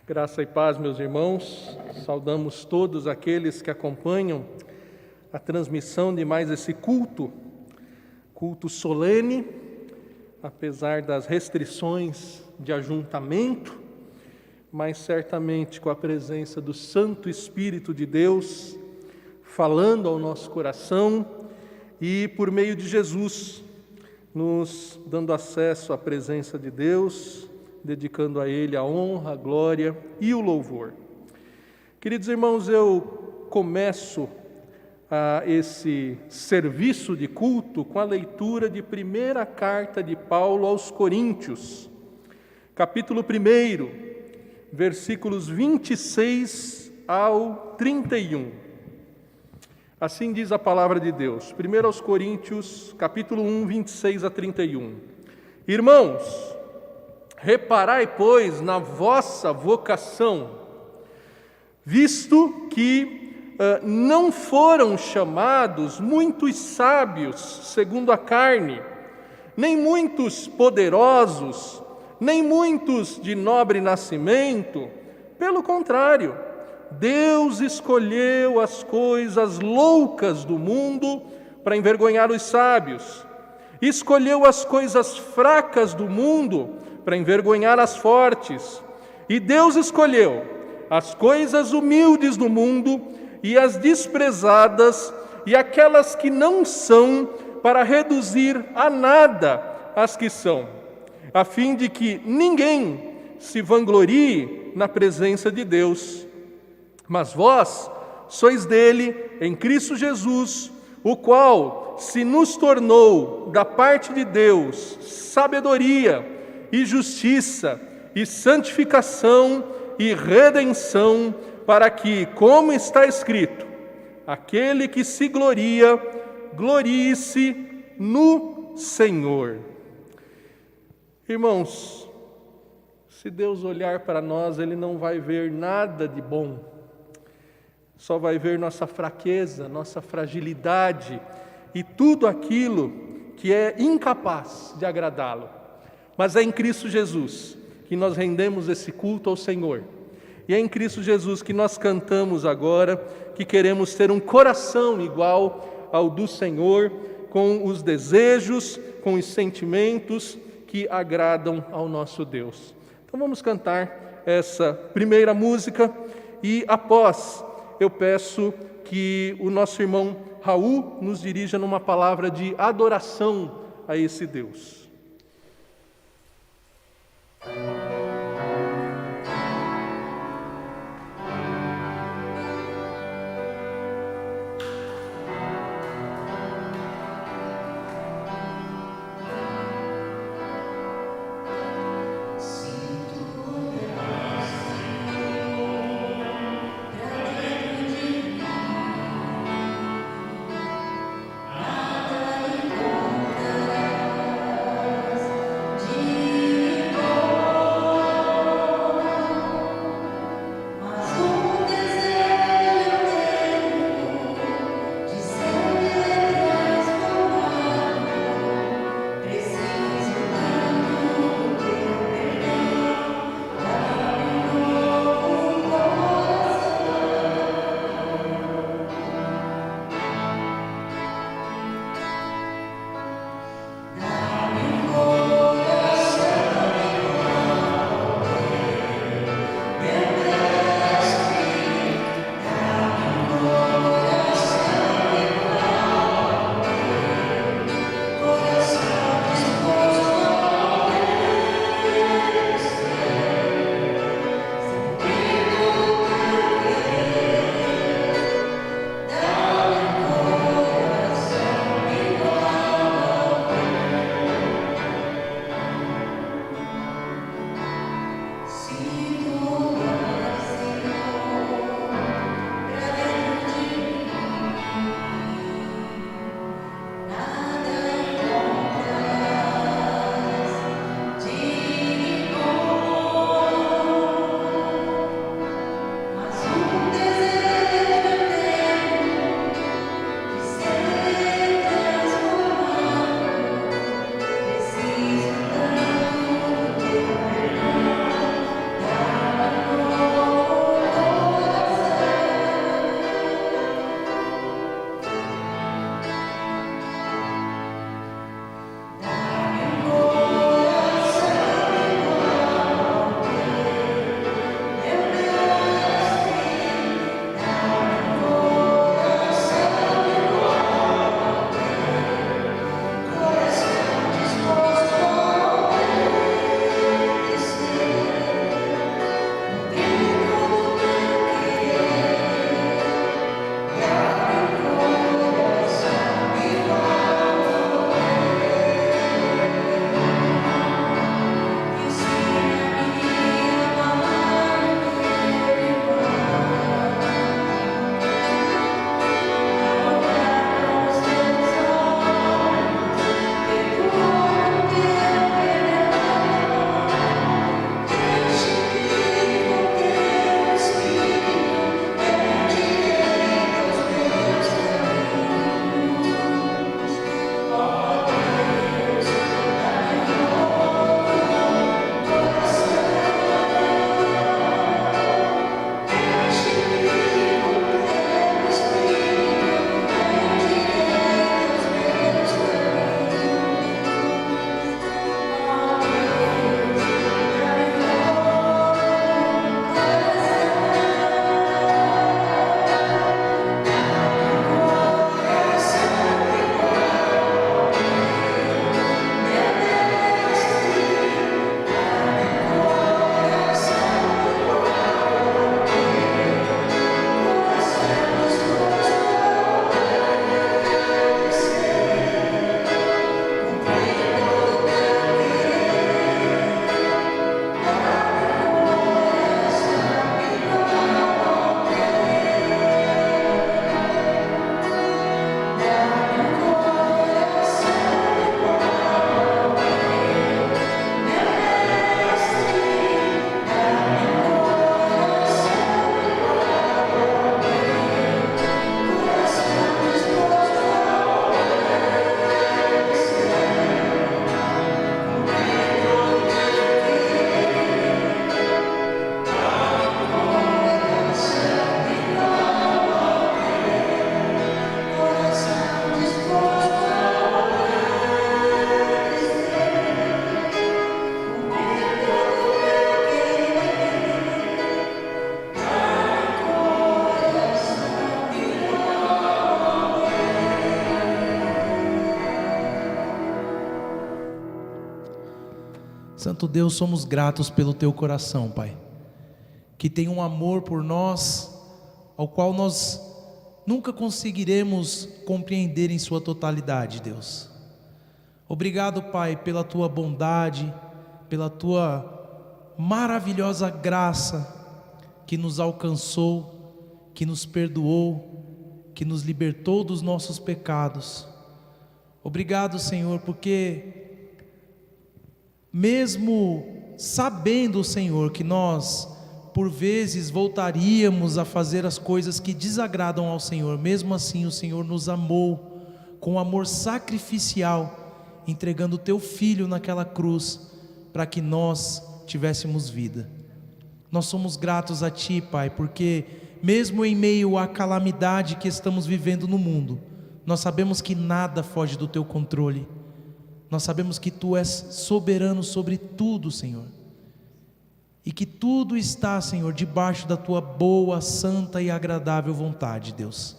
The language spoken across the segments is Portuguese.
Graça e paz, meus irmãos. Saudamos todos aqueles que acompanham a transmissão de mais esse culto solene, apesar das restrições de ajuntamento, mas certamente com a presença do Santo Espírito de Deus, falando ao nosso coração e por meio de Jesus, nos dando acesso à presença de Deus, dedicando a Ele a honra, a glória e o louvor. Queridos irmãos, eu começo esse serviço de culto com a leitura de primeira carta de Paulo aos Coríntios, capítulo 1, versículos 26 ao 31. Assim diz a palavra de Deus, 1 aos Coríntios, capítulo 1, 26 a 31. Irmãos, reparai, pois, na vossa vocação, visto que não foram chamados muitos sábios segundo a carne, nem muitos poderosos, nem muitos de nobre nascimento. Pelo contrário, Deus escolheu as coisas loucas do mundo para envergonhar os sábios, escolheu as coisas fracas do mundo para envergonhar as fortes. E Deus escolheu as coisas humildes do mundo e as desprezadas e aquelas que não são, para reduzir a nada as que são, a fim de que ninguém se vanglorie na presença de Deus. Mas vós sois dele em Cristo Jesus, o qual se nos tornou da parte de Deus sabedoria e justiça, e santificação e redenção, para que, como está escrito, aquele que se gloria, glorie-se no Senhor. Irmãos, se Deus olhar para nós, Ele não vai ver nada de bom, só vai ver nossa fraqueza, nossa fragilidade e tudo aquilo que é incapaz de agradá-lo. Mas é em Cristo Jesus que nós rendemos esse culto ao Senhor. E é em Cristo Jesus que nós cantamos agora, que queremos ter um coração igual ao do Senhor, com os desejos, com os sentimentos que agradam ao nosso Deus. Então vamos cantar essa primeira música e após eu peço que o nosso irmão Raul nos dirija numa palavra de adoração a esse Deus. De Santo Deus, somos gratos pelo Teu coração, Pai, que tem um amor por nós, ao qual nós nunca conseguiremos compreender em sua totalidade, Deus. Obrigado, Pai, pela Tua bondade, pela Tua maravilhosa graça que nos alcançou, que nos perdoou, que nos libertou dos nossos pecados. Obrigado, Senhor, porque mesmo sabendo, Senhor, que nós por vezes voltaríamos a fazer as coisas que desagradam ao Senhor, mesmo assim o Senhor nos amou com amor sacrificial, entregando o Teu Filho naquela cruz, para que nós tivéssemos vida. Nós somos gratos a Ti, Pai, porque mesmo em meio à calamidade que estamos vivendo no mundo, nós sabemos que nada foge do Teu controle. Nós sabemos que Tu és soberano sobre tudo, Senhor, e que tudo está, Senhor, debaixo da Tua boa, santa e agradável vontade, Deus.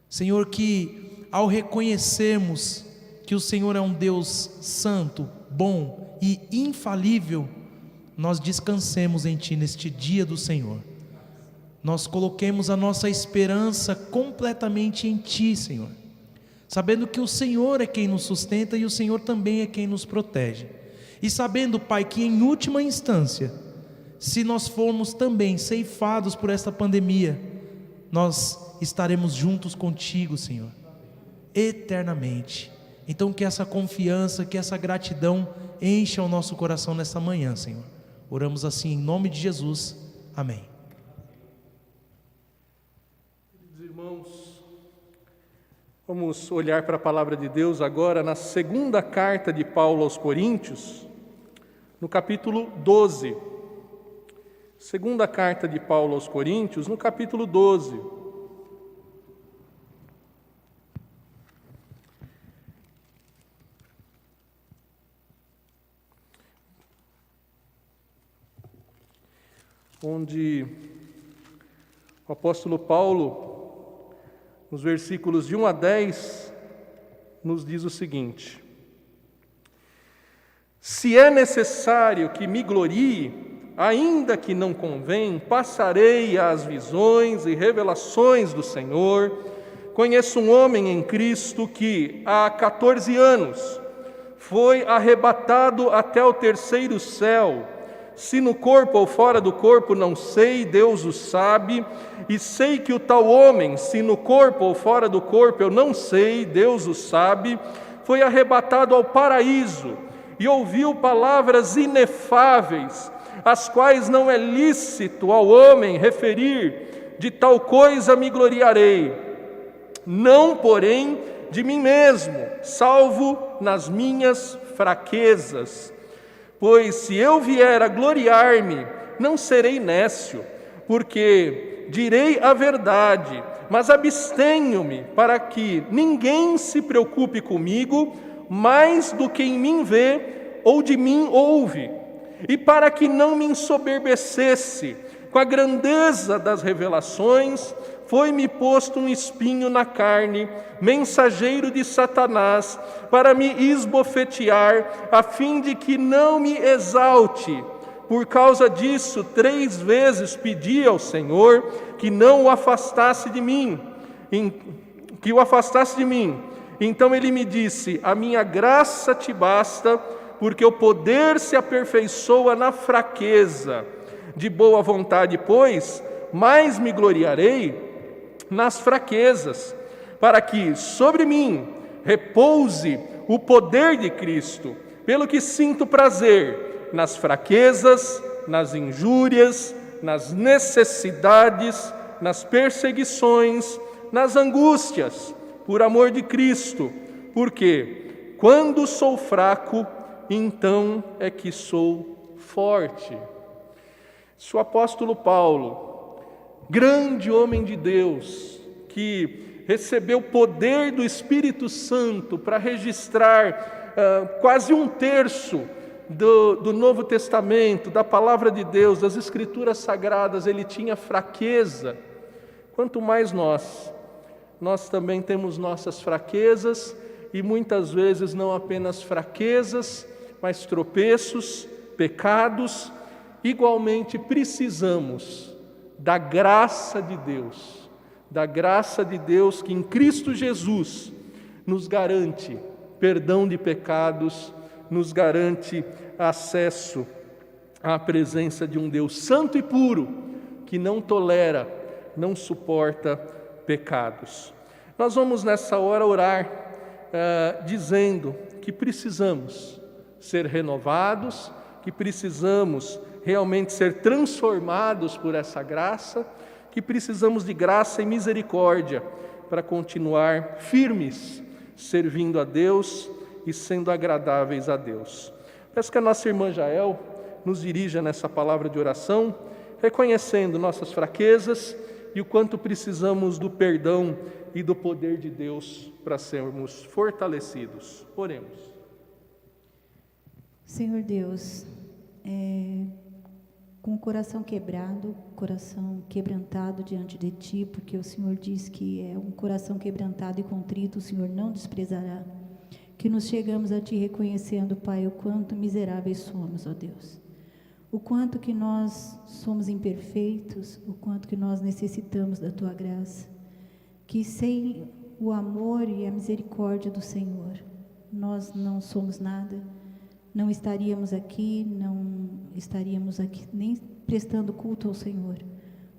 Senhor, que ao reconhecermos que o Senhor é um Deus santo, bom e infalível, nós descansemos em Ti neste dia do Senhor. Nós coloquemos a nossa esperança completamente em Ti, Senhor, sabendo que o Senhor é quem nos sustenta e o Senhor também é quem nos protege. E sabendo, Pai, que em última instância, se nós formos também ceifados por esta pandemia, nós estaremos juntos contigo, Senhor, eternamente. Então que essa confiança, que essa gratidão encha o nosso coração nesta manhã, Senhor. Oramos assim em nome de Jesus, amém. Queridos irmãos, vamos olhar para a palavra de Deus agora na segunda carta de Paulo aos Coríntios, no capítulo 12. Segunda carta de Paulo aos Coríntios, no capítulo 12. Onde o apóstolo Paulo, nos versículos de 1 a 10, nos diz o seguinte: se é necessário que me glorie, ainda que não convém, passarei às visões e revelações do Senhor. Conheço um homem em Cristo que há 14 anos foi arrebatado até o terceiro céu. Se no corpo ou fora do corpo, não sei, Deus o sabe. E sei que o tal homem, se no corpo ou fora do corpo, eu não sei, Deus o sabe, foi arrebatado ao paraíso e ouviu palavras inefáveis, as quais não é lícito ao homem referir. De tal coisa me gloriarei, não porém de mim mesmo, salvo nas minhas fraquezas. Pois se eu vier a gloriar-me, não serei nécio, porque direi a verdade, mas abstenho-me para que ninguém se preocupe comigo mais do que em mim vê ou de mim ouve, e para que não me ensoberbecesse com a grandeza das revelações, foi-me posto um espinho na carne, mensageiro de Satanás, para me esbofetear, a fim de que não me exalte. Por causa disso, 3 vezes pedi ao Senhor que não o afastasse de mim, Então Ele me disse: a minha graça te basta, porque o poder se aperfeiçoa na fraqueza. De boa vontade, pois, mais me gloriarei nas fraquezas, para que sobre mim repouse o poder de Cristo, pelo que sinto prazer nas fraquezas, nas injúrias, nas necessidades, nas perseguições, nas angústias, por amor de Cristo, porque quando sou fraco, então é que sou forte. Se o apóstolo Paulo, grande homem de Deus, que recebeu o poder do Espírito Santo para registrar quase 1/3 do Novo Testamento, da Palavra de Deus, das Escrituras Sagradas, ele tinha fraqueza. Quanto mais nós também temos nossas fraquezas, e muitas vezes não apenas fraquezas, mas tropeços, pecados, igualmente precisamos da graça de Deus que em Cristo Jesus nos garante perdão de pecados, nos garante acesso à presença de um Deus santo e puro, que não tolera, não suporta pecados. Nós vamos nessa hora orar dizendo que precisamos ser renovados, que precisamos realmente ser transformados por essa graça, que precisamos de graça e misericórdia para continuar firmes, servindo a Deus e sendo agradáveis a Deus. Peço que a nossa irmã Jael nos dirija nessa palavra de oração, reconhecendo nossas fraquezas e o quanto precisamos do perdão e do poder de Deus para sermos fortalecidos. Oremos. Senhor Deus, com o coração quebrado, coração quebrantado diante de Ti, porque o Senhor diz que é um coração quebrantado e contrito, o Senhor não desprezará, que nos chegamos a Ti reconhecendo, Pai, o quanto miseráveis somos, ó Deus, o quanto que nós somos imperfeitos, o quanto que nós necessitamos da Tua graça, que sem o amor e a misericórdia do Senhor, nós não somos nada, não estaríamos aqui nem prestando culto ao Senhor,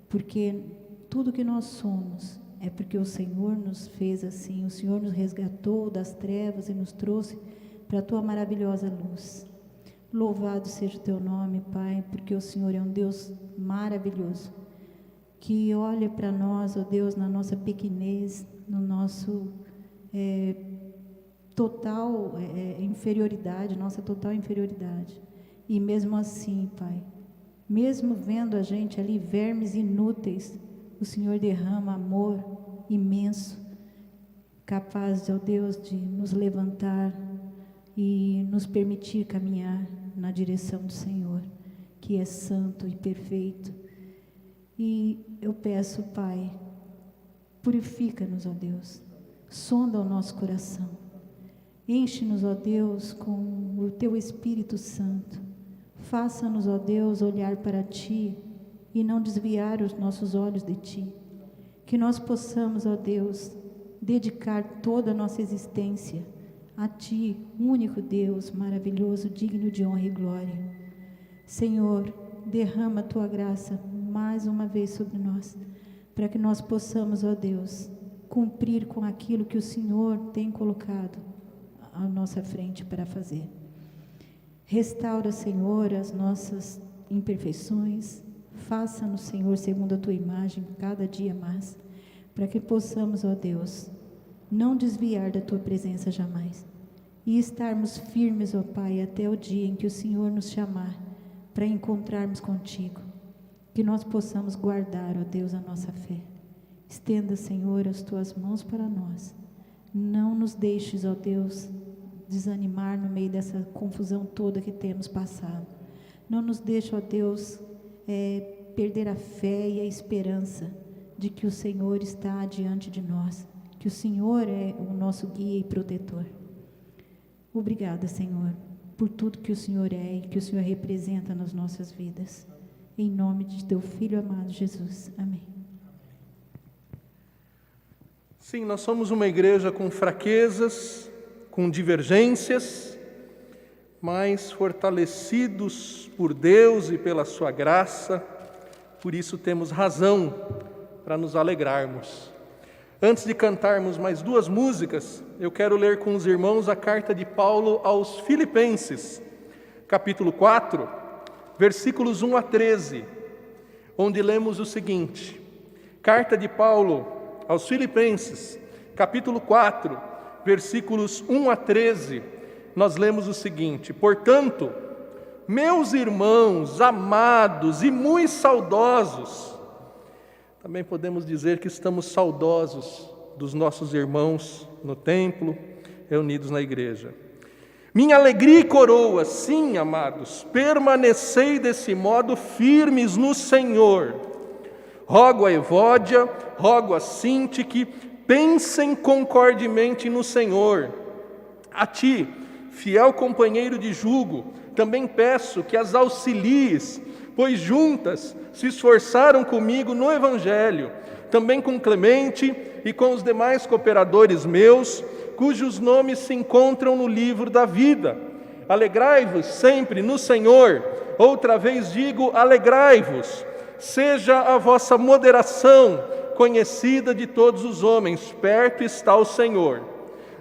porque tudo que nós somos é porque o Senhor nos fez assim, o Senhor nos resgatou das trevas e nos trouxe para a Tua maravilhosa luz. Louvado seja o Teu nome, Pai, porque o Senhor é um Deus maravilhoso, que olha para nós, ó Deus, na nossa pequenez, no nosso total inferioridade, nossa total inferioridade. E mesmo assim, Pai, mesmo vendo a gente ali, vermes inúteis, o Senhor derrama amor imenso, capaz, ó Deus, de nos levantar e nos permitir caminhar na direção do Senhor, que é santo e perfeito. E eu peço, Pai, purifica-nos, ó Deus, sonda o nosso coração, enche-nos, ó Deus, com o Teu Espírito Santo, faça-nos, ó Deus, olhar para Ti e não desviar os nossos olhos de Ti, que nós possamos, ó Deus, dedicar toda a nossa existência a Ti, único Deus, maravilhoso, digno de honra e glória. Senhor, derrama a Tua graça mais uma vez sobre nós, para que nós possamos, ó Deus, cumprir com aquilo que o Senhor tem colocado à nossa frente para fazer. Restaura, Senhor, as nossas imperfeições, faça-nos, Senhor, segundo a Tua imagem, cada dia mais, para que possamos, ó Deus, não desviar da Tua presença jamais, e estarmos firmes, ó Pai, até o dia em que o Senhor nos chamar para encontrarmos contigo, que nós possamos guardar, ó Deus, a nossa fé. Estenda, Senhor, as Tuas mãos para nós, não nos deixes, ó Deus, desanimar no meio dessa confusão toda que temos passado, não nos deixe, ó Deus, perder a fé e a esperança de que o Senhor está diante de nós, que o Senhor é o nosso guia e protetor. Obrigada, Senhor, por tudo que o Senhor é e que o Senhor representa nas nossas vidas. Em nome de Teu Filho amado Jesus. Amém. Sim, nós somos uma igreja com fraquezas, com divergências, mas fortalecidos por Deus e pela Sua graça, por isso temos razão para nos alegrarmos. Antes de cantarmos mais duas músicas, eu quero ler com os irmãos a carta de Paulo aos Filipenses, capítulo 4, versículos 1 a 13, onde lemos o seguinte: carta de Paulo aos Filipenses, capítulo 4, versículos 1 a 13, nós lemos o seguinte: portanto, meus irmãos amados e muito saudosos, também podemos dizer que estamos saudosos dos nossos irmãos no templo, reunidos na igreja. Minha alegria e coroa, sim, amados, permanecei desse modo firmes no Senhor. Rogo a Evódia, rogo a Sintique, pensem concordemente no Senhor. A ti, fiel companheiro de jugo, também peço que as auxilies, pois juntas se esforçaram comigo no Evangelho, também com Clemente e com os demais cooperadores meus, cujos nomes se encontram no livro da vida. Alegrai-vos sempre no Senhor. Outra vez digo, alegrai-vos. Seja a vossa moderação conhecida de todos os homens, perto está o Senhor.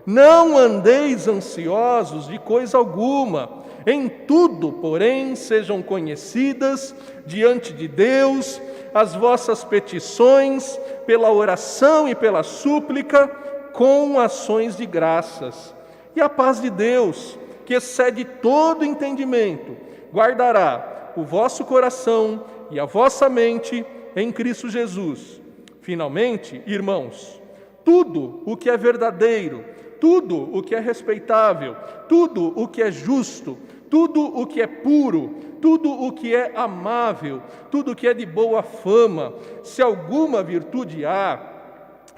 Não andeis ansiosos de coisa alguma, em tudo, porém, sejam conhecidas diante de Deus as vossas petições, pela oração e pela súplica, com ações de graças. E a paz de Deus, que excede todo entendimento, guardará o vosso coração e a vossa mente em Cristo Jesus. Finalmente, irmãos, tudo o que é verdadeiro, tudo o que é respeitável, tudo o que é justo, tudo o que é puro, tudo o que é amável, tudo o que é de boa fama, se alguma virtude há,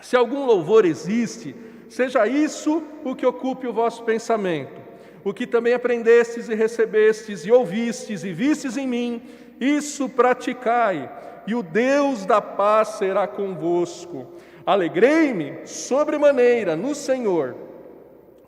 se algum louvor existe, seja isso o que ocupe o vosso pensamento. O que também aprendestes e recebestes e ouvistes e vistes em mim, isso praticai, e o Deus da paz será convosco. Alegrei-me sobremaneira no Senhor,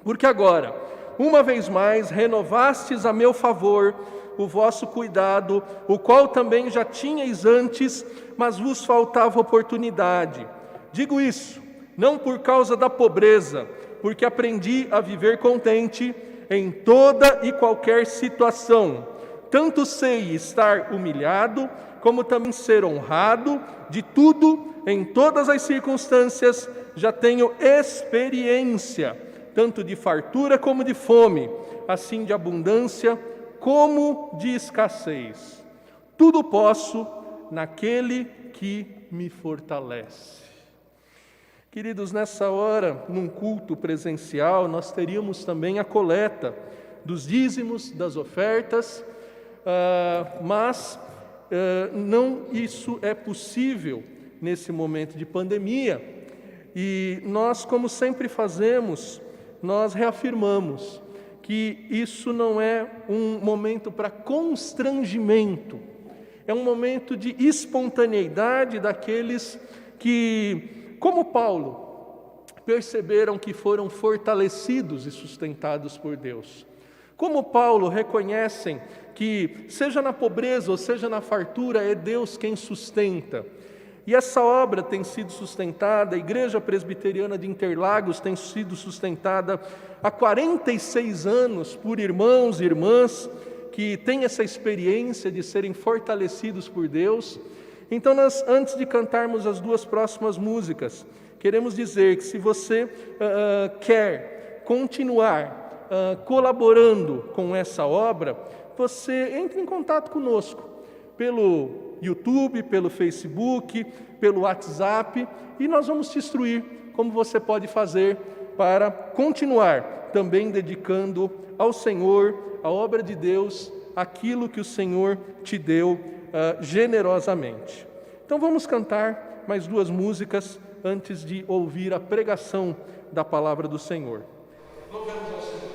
porque agora, uma vez mais, renovastes a meu favor o vosso cuidado, o qual também já tinhais antes, mas vos faltava oportunidade. Digo isso, não por causa da pobreza, porque aprendi a viver contente em toda e qualquer situação. Tanto sei estar humilhado, como também ser honrado, de tudo, em todas as circunstâncias, já tenho experiência, tanto de fartura como de fome, assim de abundância como de escassez. Tudo posso naquele que me fortalece. Queridos, nessa hora, num culto presencial, nós teríamos também a coleta dos dízimos, das ofertas, mas não isso é possível nesse momento de pandemia. E nós, como sempre fazemos, nós reafirmamos que isso não é um momento para constrangimento, é um momento de espontaneidade daqueles que, como Paulo, perceberam que foram fortalecidos e sustentados por Deus. Como Paulo, reconhecem que, seja na pobreza ou seja na fartura, é Deus quem sustenta. E essa obra tem sido sustentada, a Igreja Presbiteriana de Interlagos tem sido sustentada há 46 anos por irmãos e irmãs que têm essa experiência de serem fortalecidos por Deus. Então, nós, antes de cantarmos as duas próximas músicas, queremos dizer que se você quer continuar colaborando com essa obra, você entre em contato conosco pelo YouTube, pelo Facebook, pelo WhatsApp, e nós vamos te instruir como você pode fazer para continuar também dedicando ao Senhor, à obra de Deus, aquilo que o Senhor te deu generosamente. Então vamos cantar mais duas músicas antes de ouvir a pregação da palavra do Senhor. Louvemos ao Senhor.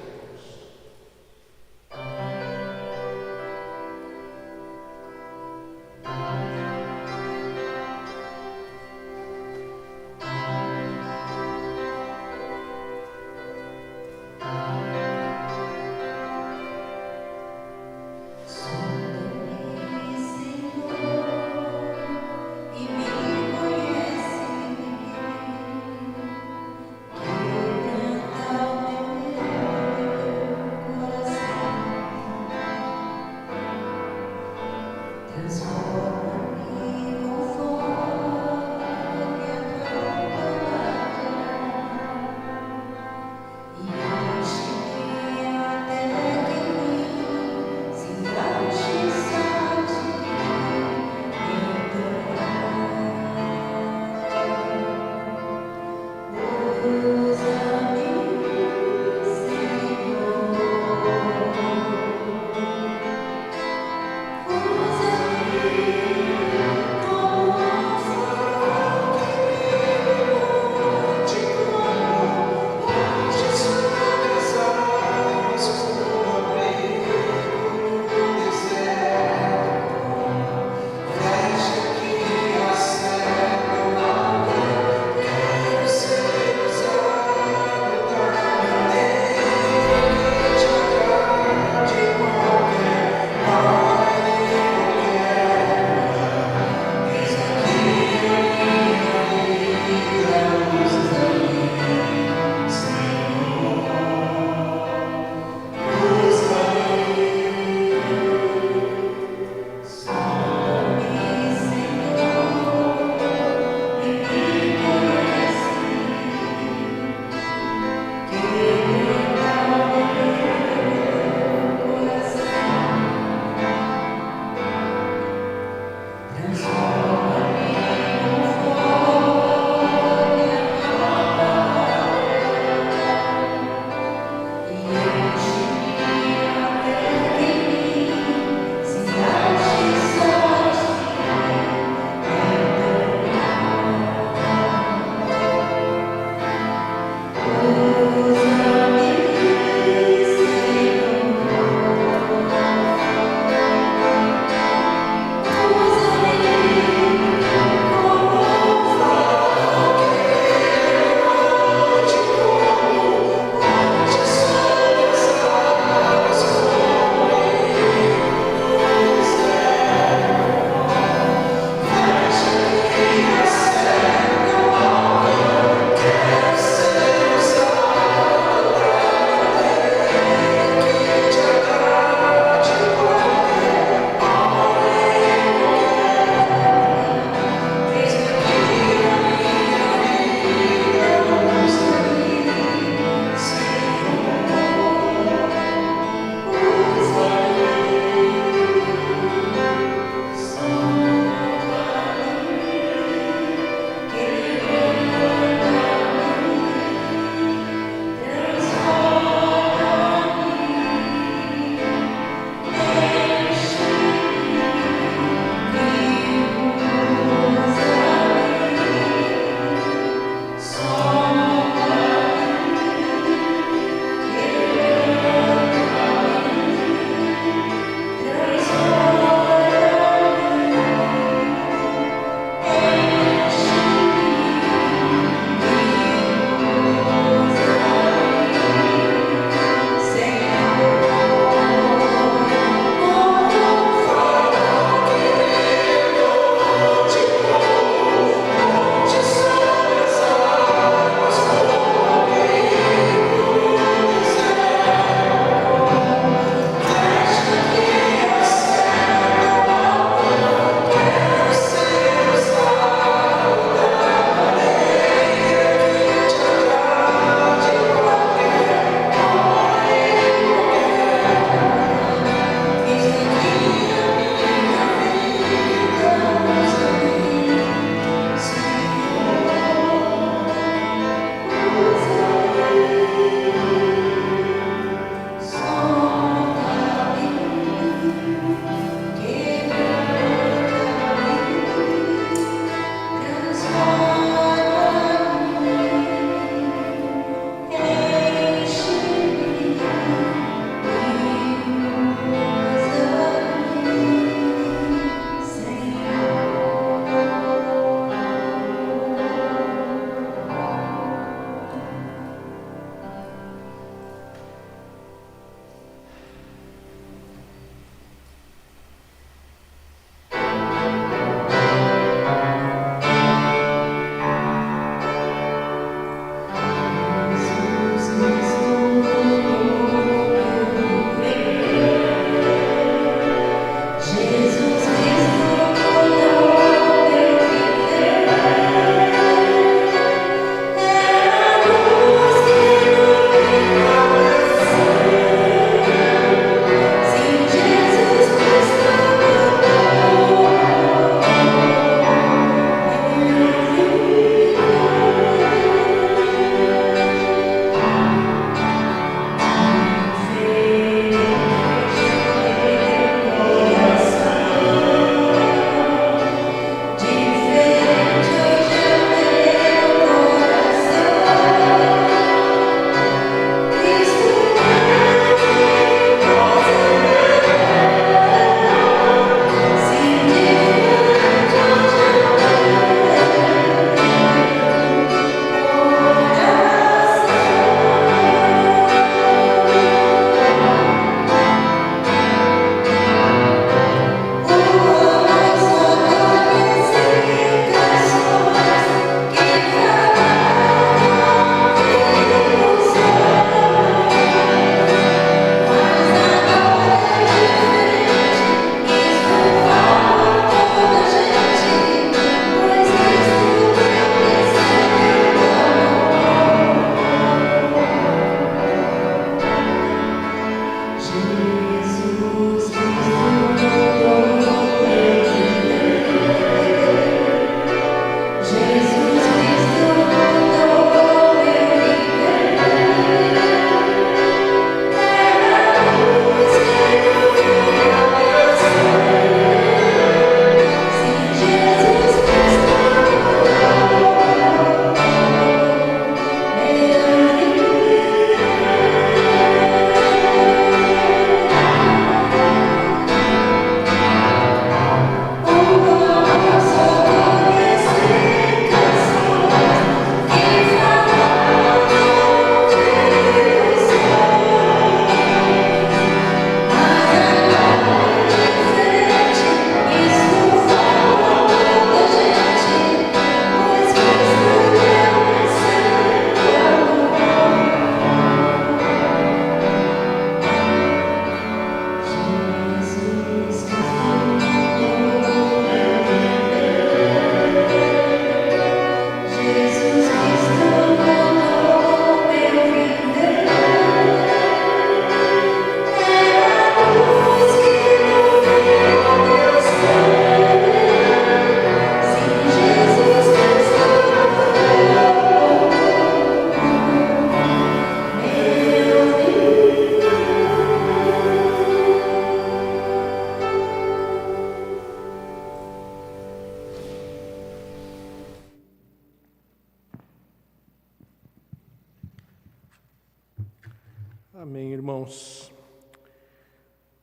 Amém, irmãos.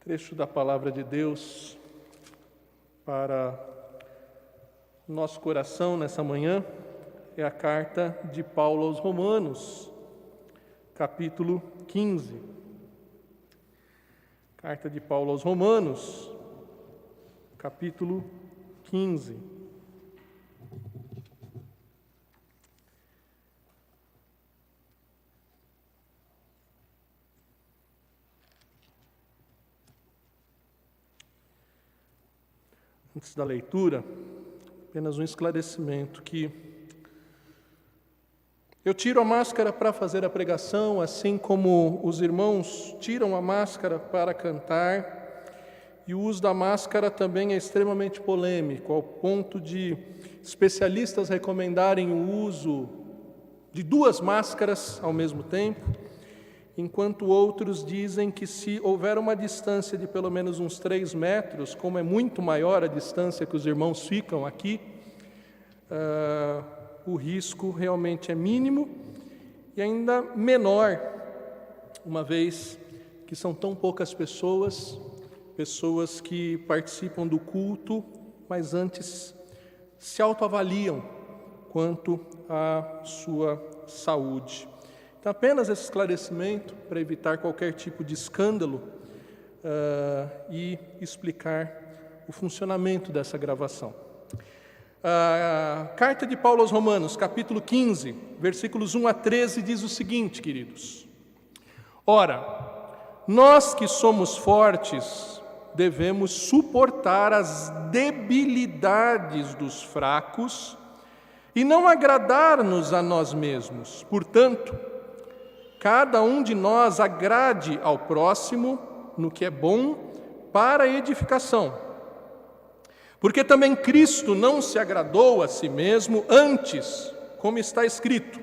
Trecho da palavra de Deus para o nosso coração nessa manhã é a carta de Paulo aos Romanos, capítulo 15. Carta de Paulo aos Romanos, capítulo 15. Antes da leitura, apenas um esclarecimento que eu tiro a máscara para fazer a pregação, assim como os irmãos tiram a máscara para cantar, e o uso da máscara também é extremamente polêmico, ao ponto de especialistas recomendarem o uso de 2 máscaras ao mesmo tempo, enquanto outros dizem que se houver uma distância de pelo menos uns 3 metros, como é muito maior a distância que os irmãos ficam aqui, o risco realmente é mínimo e ainda menor, uma vez que são tão poucas pessoas que participam do culto, mas antes se autoavaliam quanto à sua saúde. Então, apenas esse esclarecimento para evitar qualquer tipo de escândalo e explicar o funcionamento dessa gravação. A carta de Paulo aos Romanos, capítulo 15, versículos 1 a 13, diz o seguinte, queridos: Ora, nós que somos fortes devemos suportar as debilidades dos fracos e não agradar-nos a nós mesmos. Portanto, cada um de nós agrade ao próximo no que é bom para a edificação. Porque também Cristo não se agradou a si mesmo, antes, como está escrito: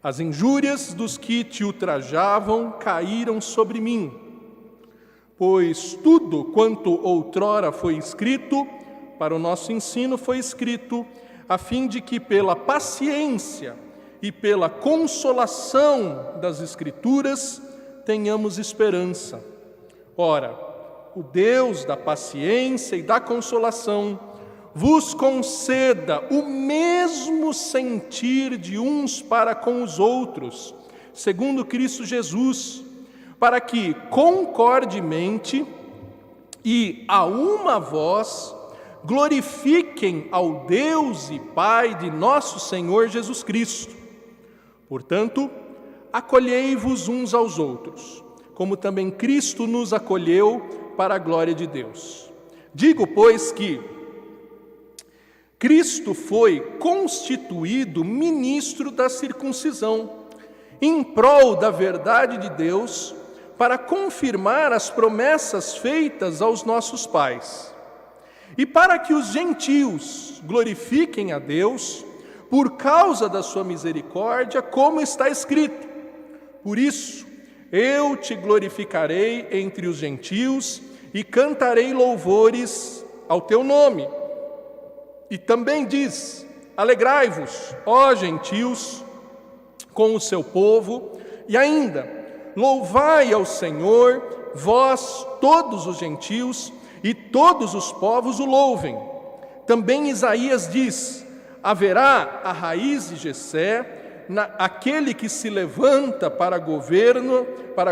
as injúrias dos que te ultrajavam caíram sobre mim. Pois tudo quanto outrora foi escrito, para o nosso ensino foi escrito, a fim de que pela paciência e pela consolação das Escrituras tenhamos esperança. Ora, o Deus da paciência e da consolação vos conceda o mesmo sentir de uns para com os outros, segundo Cristo Jesus, para que concordemente e a uma voz glorifiquem ao Deus e Pai de nosso Senhor Jesus Cristo. Portanto, acolhei-vos uns aos outros, como também Cristo nos acolheu para a glória de Deus. Digo, pois, que Cristo foi constituído ministro da circuncisão, em prol da verdade de Deus, para confirmar as promessas feitas aos nossos pais, e para que os gentios glorifiquem a Deus por causa da sua misericórdia, como está escrito: por isso eu te glorificarei entre os gentios e cantarei louvores ao teu nome. E também diz: alegrai-vos, ó gentios, com o seu povo, e ainda, louvai ao Senhor, vós todos os gentios, e todos os povos o louvem. Também Isaías diz: haverá a raiz de Jessé, aquele que se levanta para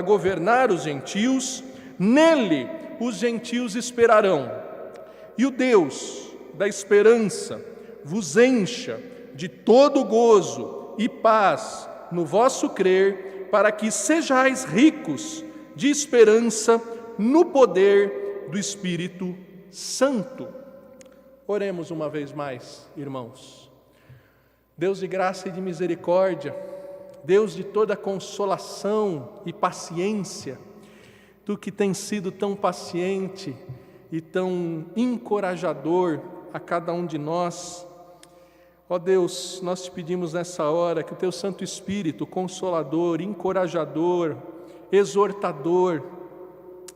governar os gentios, nele os gentios esperarão. E o Deus da esperança vos encha de todo gozo e paz no vosso crer, para que sejais ricos de esperança no poder do Espírito Santo. Oremos uma vez mais, irmãos. Deus de graça e de misericórdia, Deus de toda consolação e paciência, Tu que tens sido tão paciente e tão encorajador a cada um de nós, ó Deus, nós te pedimos nessa hora que o Teu Santo Espírito, consolador, encorajador, exortador,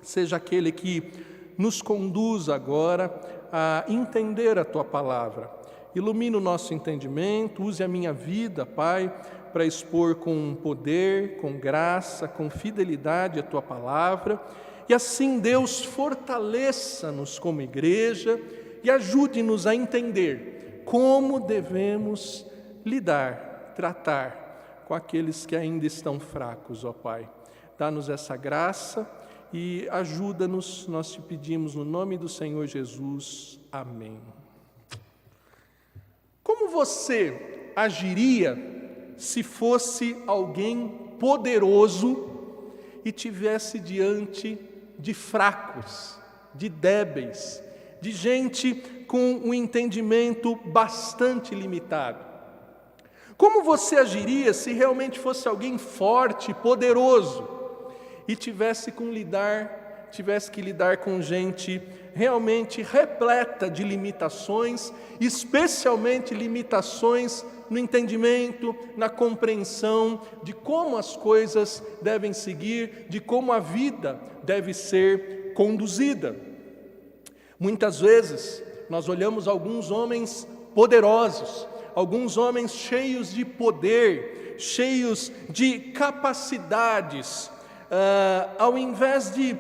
seja aquele que nos conduza agora a entender a Tua Palavra. Ilumina o nosso entendimento, use a minha vida, Pai, para expor com poder, com graça, com fidelidade a Tua palavra. E assim, Deus, fortaleça-nos como igreja e ajude-nos a entender como devemos lidar, tratar com aqueles que ainda estão fracos, ó Pai. Dá-nos essa graça e ajuda-nos, nós te pedimos no nome do Senhor Jesus. Amém. Como você agiria se fosse alguém poderoso e tivesse diante de fracos, de débeis, de gente com um entendimento bastante limitado? Como você agiria se realmente fosse alguém forte, poderoso e tivesse que lidar com gente realmente repleta de limitações, especialmente limitações no entendimento, na compreensão de como as coisas devem seguir, de como a vida deve ser conduzida? Muitas vezes nós olhamos alguns homens poderosos, alguns homens cheios de poder, cheios de capacidades, ao invés de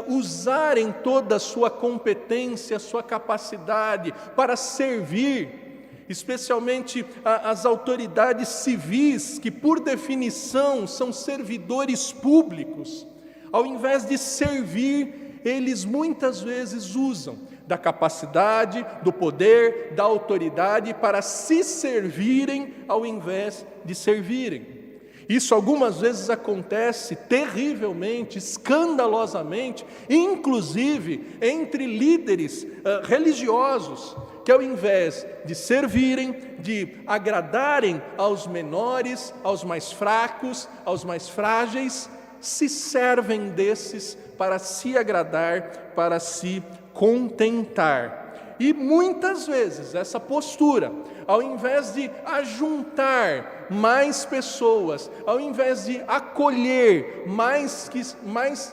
usarem toda a sua competência, sua capacidade para servir, especialmente as autoridades civis, que por definição são servidores públicos, ao invés de servir, eles muitas vezes usam da capacidade, do poder, da autoridade para se servirem ao invés de servirem. Isso algumas vezes acontece terrivelmente, escandalosamente, inclusive entre líderes religiosos, que ao invés de servirem, de agradarem aos menores, aos mais fracos, aos mais frágeis, se servem desses para se agradar, para se contentar. E muitas vezes essa postura, ao invés de ajuntar mais pessoas, ao invés de acolher mais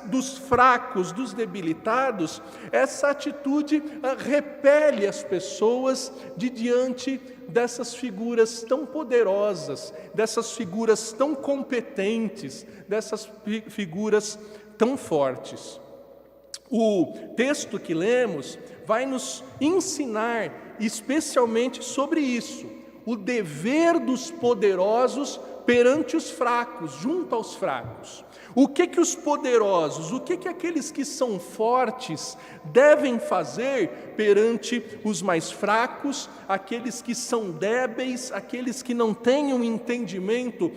dos fracos, dos debilitados, essa atitude repele as pessoas de diante dessas figuras tão poderosas, dessas figuras tão competentes, dessas figuras tão fortes. O texto que lemos vai nos ensinar especialmente sobre isso, o dever dos poderosos perante os fracos, junto aos fracos. O que os poderosos, o que aqueles que são fortes devem fazer perante os mais fracos, aqueles que são débeis, aqueles que não têm um entendimento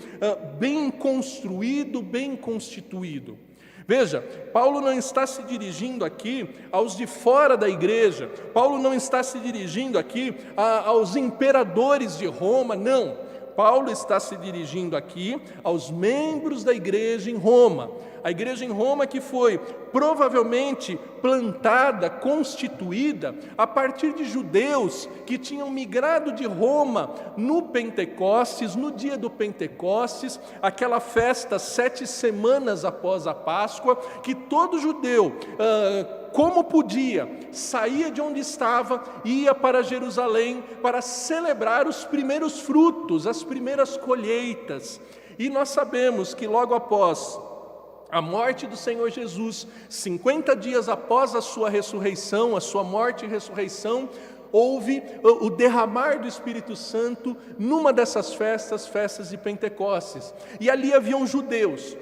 bem construído, bem constituído. Veja, Paulo não está se dirigindo aqui aos de fora da igreja, Paulo não está se dirigindo aqui aos imperadores de Roma, não. Paulo está se dirigindo aqui aos membros da igreja em Roma. A igreja em Roma que foi provavelmente plantada, constituída a partir de judeus que tinham migrado de Roma no Pentecostes, no dia do Pentecostes, aquela festa 7 semanas após a Páscoa, que todo judeu, como podia, saía de onde estava, ia para Jerusalém para celebrar os primeiros frutos, as primeiras colheitas. E nós sabemos que logo após a morte do Senhor Jesus, 50 dias após a sua ressurreição, a sua morte e ressurreição, houve o derramar do Espírito Santo numa dessas festas de Pentecostes. E ali haviam judeus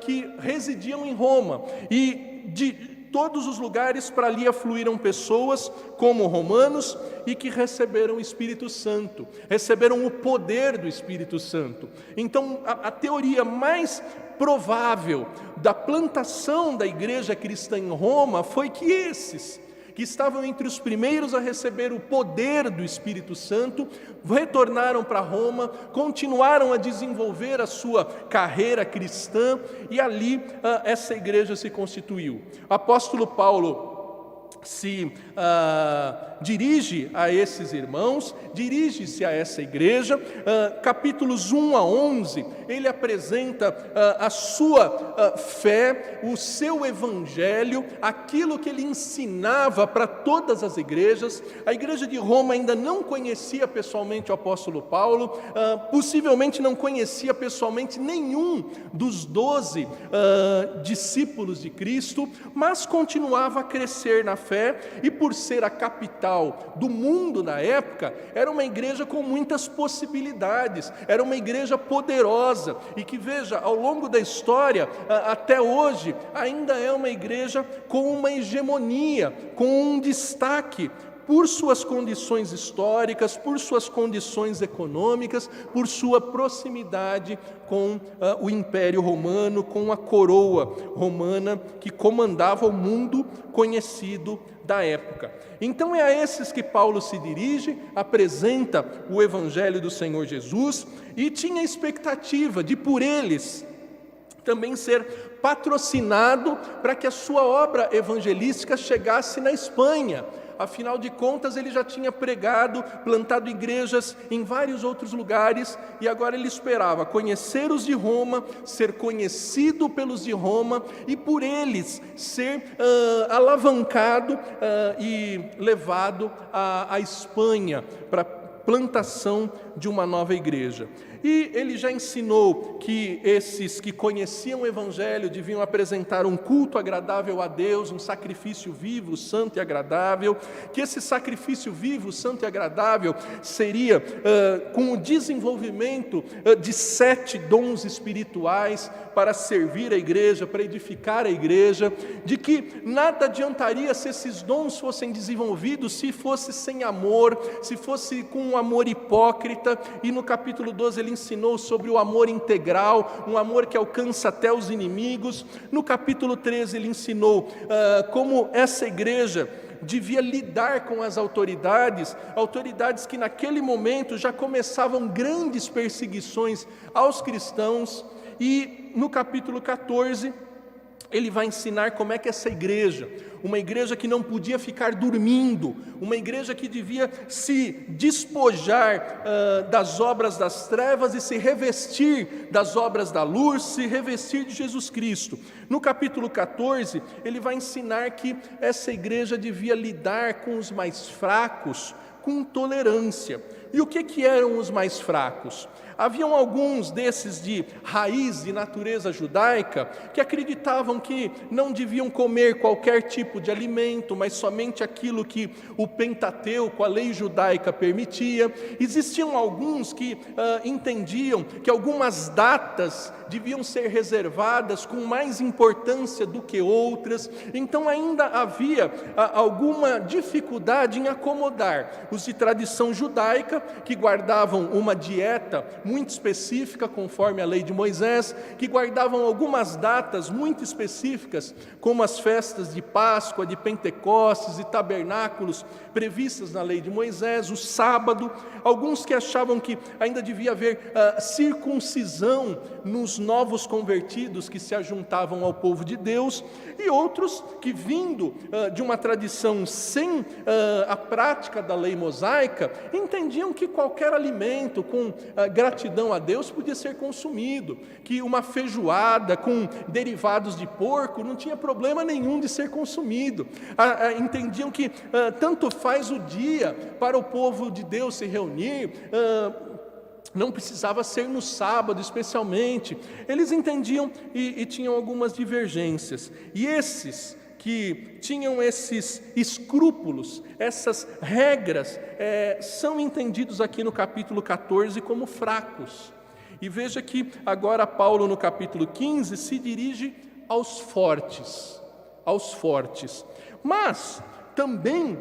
que residiam em Roma, e de todos os lugares para ali afluíram pessoas como romanos e que receberam o Espírito Santo, receberam o poder do Espírito Santo. Então a teoria mais provável da plantação da igreja cristã em Roma foi que esses que estavam entre os primeiros a receber o poder do Espírito Santo, retornaram para Roma, continuaram a desenvolver a sua carreira cristã, e ali essa igreja se constituiu. O apóstolo Paulo, se dirige a esses irmãos, dirige-se a essa igreja. Capítulos 1 a 11, ele apresenta a sua fé, o seu evangelho, aquilo que ele ensinava para todas as igrejas. A igreja de Roma ainda não conhecia pessoalmente o apóstolo Paulo, possivelmente não conhecia pessoalmente nenhum dos 12 discípulos de Cristo, mas continuava a crescer na fé, e por ser a capital do mundo na época, era uma igreja com muitas possibilidades, era uma igreja poderosa, e que, veja, ao longo da história, até hoje, ainda é uma igreja com uma hegemonia, com um destaque, por suas condições históricas, por suas condições econômicas, por sua proximidade com o Império Romano, com a coroa romana que comandava o mundo conhecido da época. Então é a esses que Paulo se dirige, apresenta o Evangelho do Senhor Jesus, e tinha a expectativa de, por eles, também ser patrocinado para que a sua obra evangelística chegasse na Espanha. Afinal de contas, ele já tinha pregado, plantado igrejas em vários outros lugares, e agora ele esperava conhecer os de Roma, ser conhecido pelos de Roma, e por eles ser alavancado e levado à Espanha para plantação de uma nova igreja. E ele já ensinou que esses que conheciam o Evangelho deviam apresentar um culto agradável a Deus, um sacrifício vivo, santo e agradável, que esse sacrifício vivo, santo e agradável seria com o desenvolvimento de 7 dons espirituais para servir a igreja, para edificar a igreja, de que nada adiantaria se esses dons fossem desenvolvidos se fosse sem amor, se fosse com um amor hipócrita. E no capítulo 12 ele ensinou sobre o amor integral, um amor que alcança até os inimigos. No capítulo 13 ele ensinou como essa igreja devia lidar com as autoridades que naquele momento já começavam grandes perseguições aos cristãos. E no capítulo 14 ele vai ensinar como é que essa igreja, uma igreja que não podia ficar dormindo, uma igreja que devia se despojar das obras das trevas e se revestir das obras da luz, se revestir de Jesus Cristo. No capítulo 14, ele vai ensinar que essa igreja devia lidar com os mais fracos com tolerância. E o que eram os mais fracos? Haviam alguns desses de raiz de natureza judaica que acreditavam que não deviam comer qualquer tipo de alimento, mas somente aquilo que o Pentateuco, a lei judaica, permitia. Existiam alguns que entendiam que algumas datas deviam ser reservadas com mais importância do que outras. Então ainda havia alguma dificuldade em acomodar os de tradição judaica, que guardavam uma dieta muito específica, conforme a lei de Moisés, que guardavam algumas datas muito específicas, como as festas de Páscoa, de Pentecostes e tabernáculos previstas na lei de Moisés, o sábado. Alguns que achavam que ainda devia haver circuncisão nos novos convertidos que se ajuntavam ao povo de Deus, e outros que, vindo de uma tradição sem a prática da lei mosaica, entendiam que qualquer alimento com gratidão a Deus podia ser consumido, que uma feijoada com derivados de porco não tinha problema nenhum de ser consumido. Entendiam que tanto faz o dia para o povo de Deus se reunir, não precisava ser no sábado especialmente. Eles entendiam e tinham algumas divergências. E esses que tinham esses escrúpulos, essas regras, são entendidos aqui no capítulo 14 como fracos. E veja que agora Paulo, no capítulo 15, se dirige aos fortes, Mas também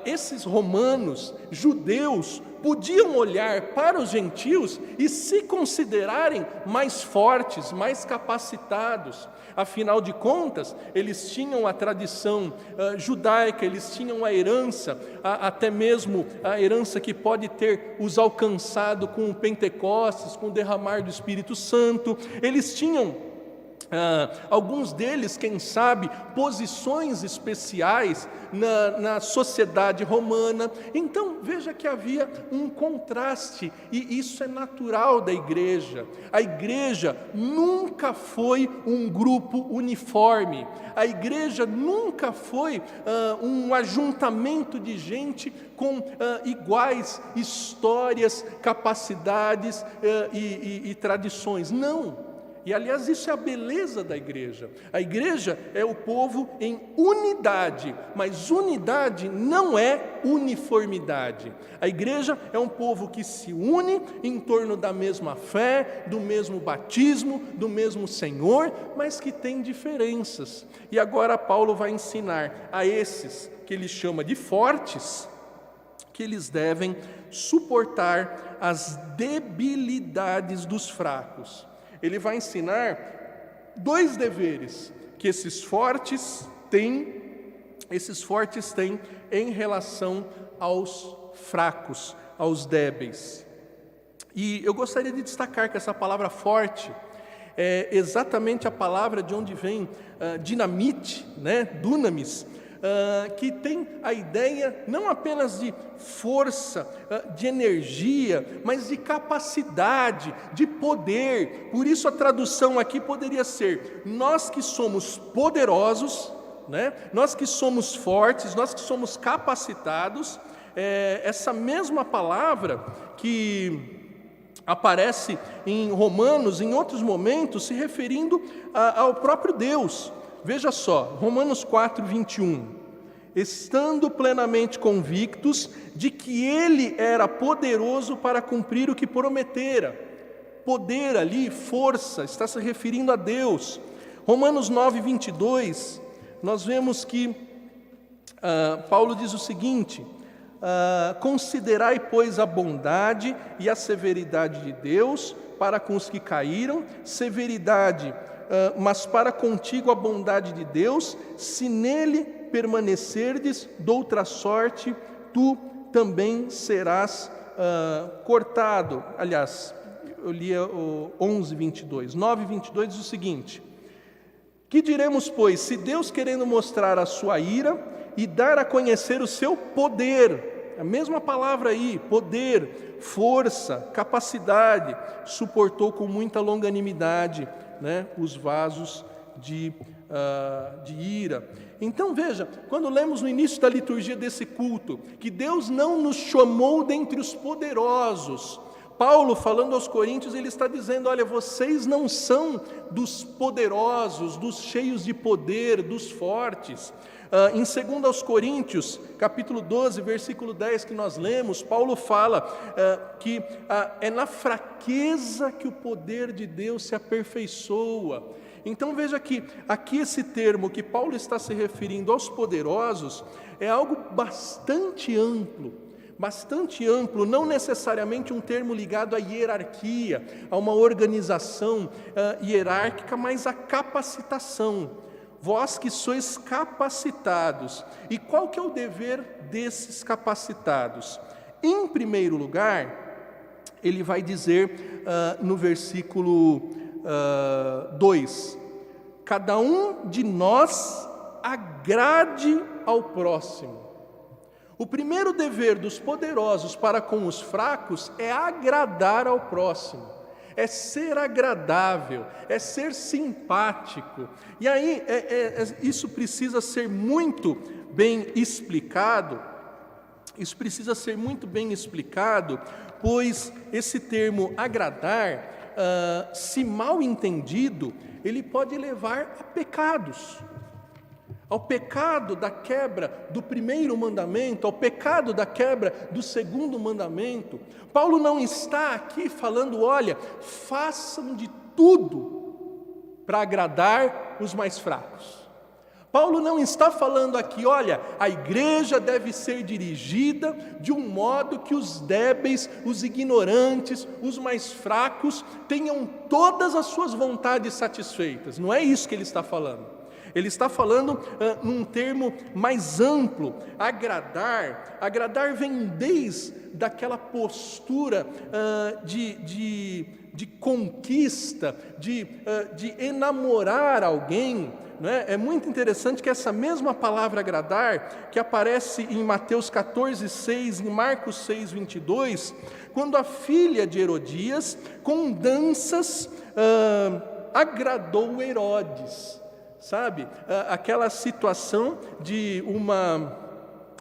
esses romanos, judeus, podiam olhar para os gentios e se considerarem mais fortes, mais capacitados. Afinal de contas, eles tinham a tradição judaica, eles tinham a herança, até mesmo a herança que pode ter os alcançado com o Pentecostes, com o derramar do Espírito Santo. Eles tinham alguns deles, quem sabe, posições especiais na sociedade romana. Então veja que havia um contraste, e isso é natural da igreja. A igreja nunca foi um grupo uniforme, a igreja nunca foi um ajuntamento de gente com iguais histórias, capacidades e tradições. Não. E, aliás, isso é a beleza da igreja. A igreja é o povo em unidade, mas unidade não é uniformidade. A igreja é um povo que se une em torno da mesma fé, do mesmo batismo, do mesmo Senhor, mas que tem diferenças. E agora Paulo vai ensinar a esses, que ele chama de fortes, que eles devem suportar as debilidades dos fracos. Ele vai ensinar 2 deveres que esses fortes têm em relação aos fracos, aos débeis. E eu gostaria de destacar que essa palavra forte é exatamente a palavra de onde vem dinamite, né? Dunamis, que tem a ideia não apenas de força, de energia, mas de capacidade, de poder. Por isso a tradução aqui poderia ser: nós que somos poderosos, né? Nós que somos fortes, nós que somos capacitados. Essa mesma palavra que aparece em Romanos, em outros momentos, se referindo ao próprio Deus. Veja só, Romanos 4, 21. Estando plenamente convictos de que Ele era poderoso para cumprir o que prometera. Poder ali, força, está se referindo a Deus. Romanos 9, 22, nós vemos que Paulo diz o seguinte: considerai, pois, a bondade e a severidade de Deus para com os que caíram, severidade, mas para contigo a bondade de Deus, se nele permanecerdes, doutra sorte, tu também serás cortado. Aliás, eu li o 11, 22. 9, 22 diz o seguinte: que diremos, pois, se Deus, querendo mostrar a sua ira e dar a conhecer o seu poder, a mesma palavra aí, poder, força, capacidade, suportou com muita longanimidade, né, os vasos de ira. Então veja, quando lemos no início da liturgia desse culto, que Deus não nos chamou dentre os poderosos, Paulo, falando aos coríntios, ele está dizendo: olha, vocês não são dos poderosos, dos cheios de poder, dos fortes. Em 2 aos Coríntios, capítulo 12, versículo 10, que nós lemos, Paulo fala que é na fraqueza que o poder de Deus se aperfeiçoa. Então veja que aqui esse termo que Paulo está se referindo aos poderosos é algo bastante amplo, não necessariamente um termo ligado à hierarquia, a uma organização hierárquica, mas à capacitação. Vós que sois capacitados. E qual que é o dever desses capacitados? Em primeiro lugar, ele vai dizer no versículo 2: cada um de nós agrade ao próximo. O primeiro dever dos poderosos para com os fracos é agradar ao próximo, é ser agradável, é ser simpático. E aí isso precisa ser muito bem explicado. Pois esse termo agradar, se mal entendido, ele pode levar a pecados. Ao pecado da quebra do primeiro mandamento, ao pecado da quebra do segundo mandamento. Paulo não está aqui falando: olha, façam de tudo para agradar os mais fracos. Paulo não está falando aqui: olha, a igreja deve ser dirigida de um modo que os débeis, os ignorantes, os mais fracos tenham todas as suas vontades satisfeitas. Não é isso que ele está falando. Ele está falando num termo mais amplo. Agradar vem desde daquela postura de conquista, de enamorar alguém. É muito interessante que essa mesma palavra agradar, que aparece em Mateus 14:6, em Marcos 6:22, quando a filha de Herodias, com danças, agradou Herodes, sabe? Aquela situação de uma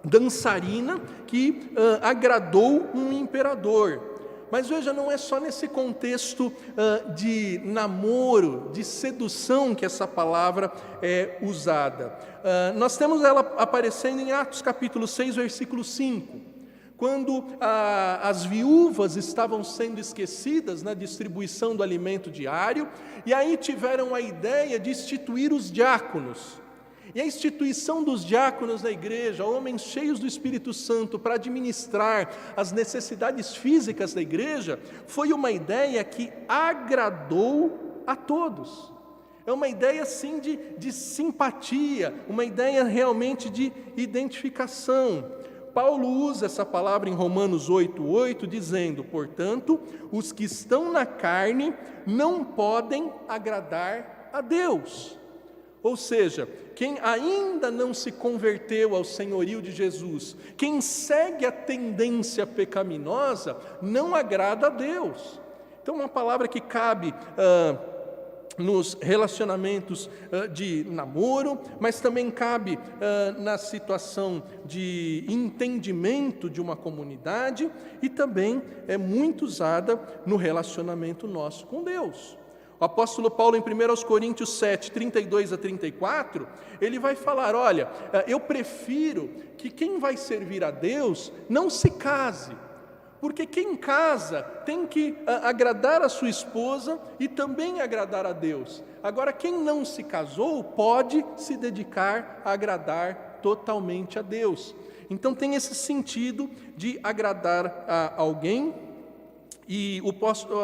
dançarina que agradou um imperador. Mas veja, não é só nesse contexto de namoro, de sedução que essa palavra é usada. Nós temos ela aparecendo em Atos capítulo 6, versículo 5, quando as viúvas estavam sendo esquecidas na distribuição do alimento diário, e aí tiveram a ideia de instituir os diáconos. E a instituição dos diáconos na igreja, homens cheios do Espírito Santo para administrar as necessidades físicas da igreja, foi uma ideia que agradou a todos. É uma ideia assim de simpatia, uma ideia realmente de identificação. Paulo usa essa palavra em Romanos 8:8, dizendo: portanto, os que estão na carne não podem agradar a Deus. Ou seja, quem ainda não se converteu ao senhorio de Jesus, quem segue a tendência pecaminosa, não agrada a Deus. Então, uma palavra que cabe nos relacionamentos de namoro, mas também cabe na situação de entendimento de uma comunidade, e também é muito usada no relacionamento nosso com Deus. O apóstolo Paulo, em 1 Coríntios 7, 32 a 34, ele vai falar: olha, eu prefiro que quem vai servir a Deus não se case, porque quem casa tem que agradar a sua esposa e também agradar a Deus. Agora, quem não se casou pode se dedicar a agradar totalmente a Deus. Então tem esse sentido de agradar a alguém. E o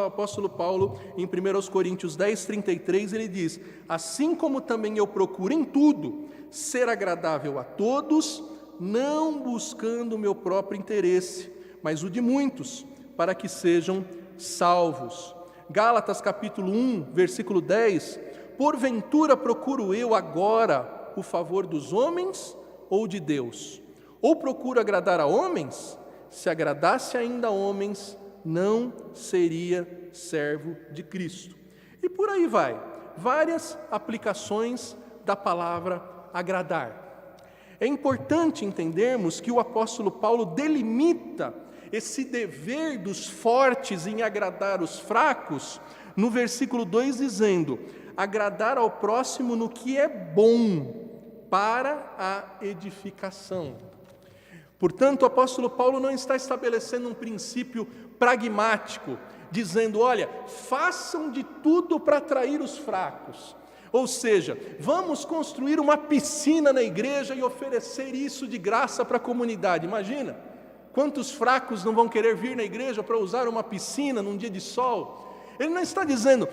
apóstolo Paulo, em 1 Coríntios 10, 33, ele diz: assim como também eu procuro em tudo ser agradável a todos, não buscando o meu próprio interesse, mas o de muitos, para que sejam salvos. Gálatas capítulo 1, versículo 10: porventura procuro eu agora o favor dos homens ou de Deus? Ou procuro agradar a homens? Se agradasse ainda a homens, não seria servo de Cristo. E por aí vai, várias aplicações da palavra agradar. É importante entendermos que o apóstolo Paulo delimita esse dever dos fortes em agradar os fracos, no versículo 2, dizendo: agradar ao próximo no que é bom para a edificação. Portanto, o apóstolo Paulo não está estabelecendo um princípio pragmático, dizendo: olha, façam de tudo para atrair os fracos. Ou seja, vamos construir uma piscina na igreja e oferecer isso de graça para a comunidade. Imagina, quantos fracos não vão querer vir na igreja para usar uma piscina num dia de sol? Ele não está dizendo: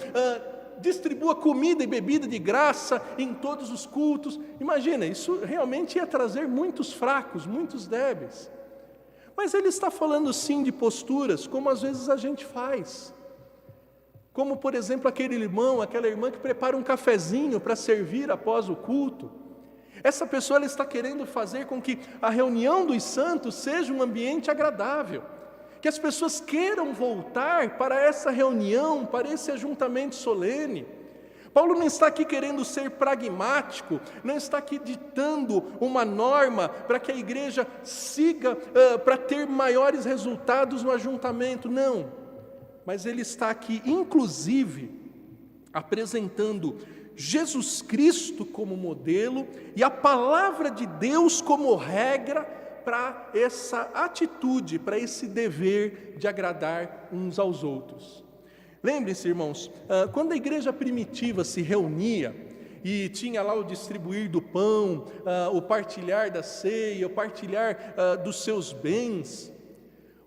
distribua comida e bebida de graça em todos os cultos. Imagina, isso realmente ia trazer muitos fracos, muitos débeis. Mas ele está falando sim de posturas, como às vezes a gente faz. Como, por exemplo, aquele irmão, aquela irmã que prepara um cafezinho para servir após o culto. Essa pessoa ela está querendo fazer com que a reunião dos santos seja um ambiente agradável, que as pessoas queiram voltar para essa reunião, para esse ajuntamento solene. Paulo não está aqui querendo ser pragmático, não está aqui ditando uma norma para que a igreja siga, para ter maiores resultados no ajuntamento, não. Mas ele está aqui, inclusive, apresentando Jesus Cristo como modelo e a palavra de Deus como regra para essa atitude, para esse dever de agradar uns aos outros. Lembre-se, irmãos, quando a igreja primitiva se reunia e tinha lá o distribuir do pão, o partilhar da ceia, o partilhar dos seus bens,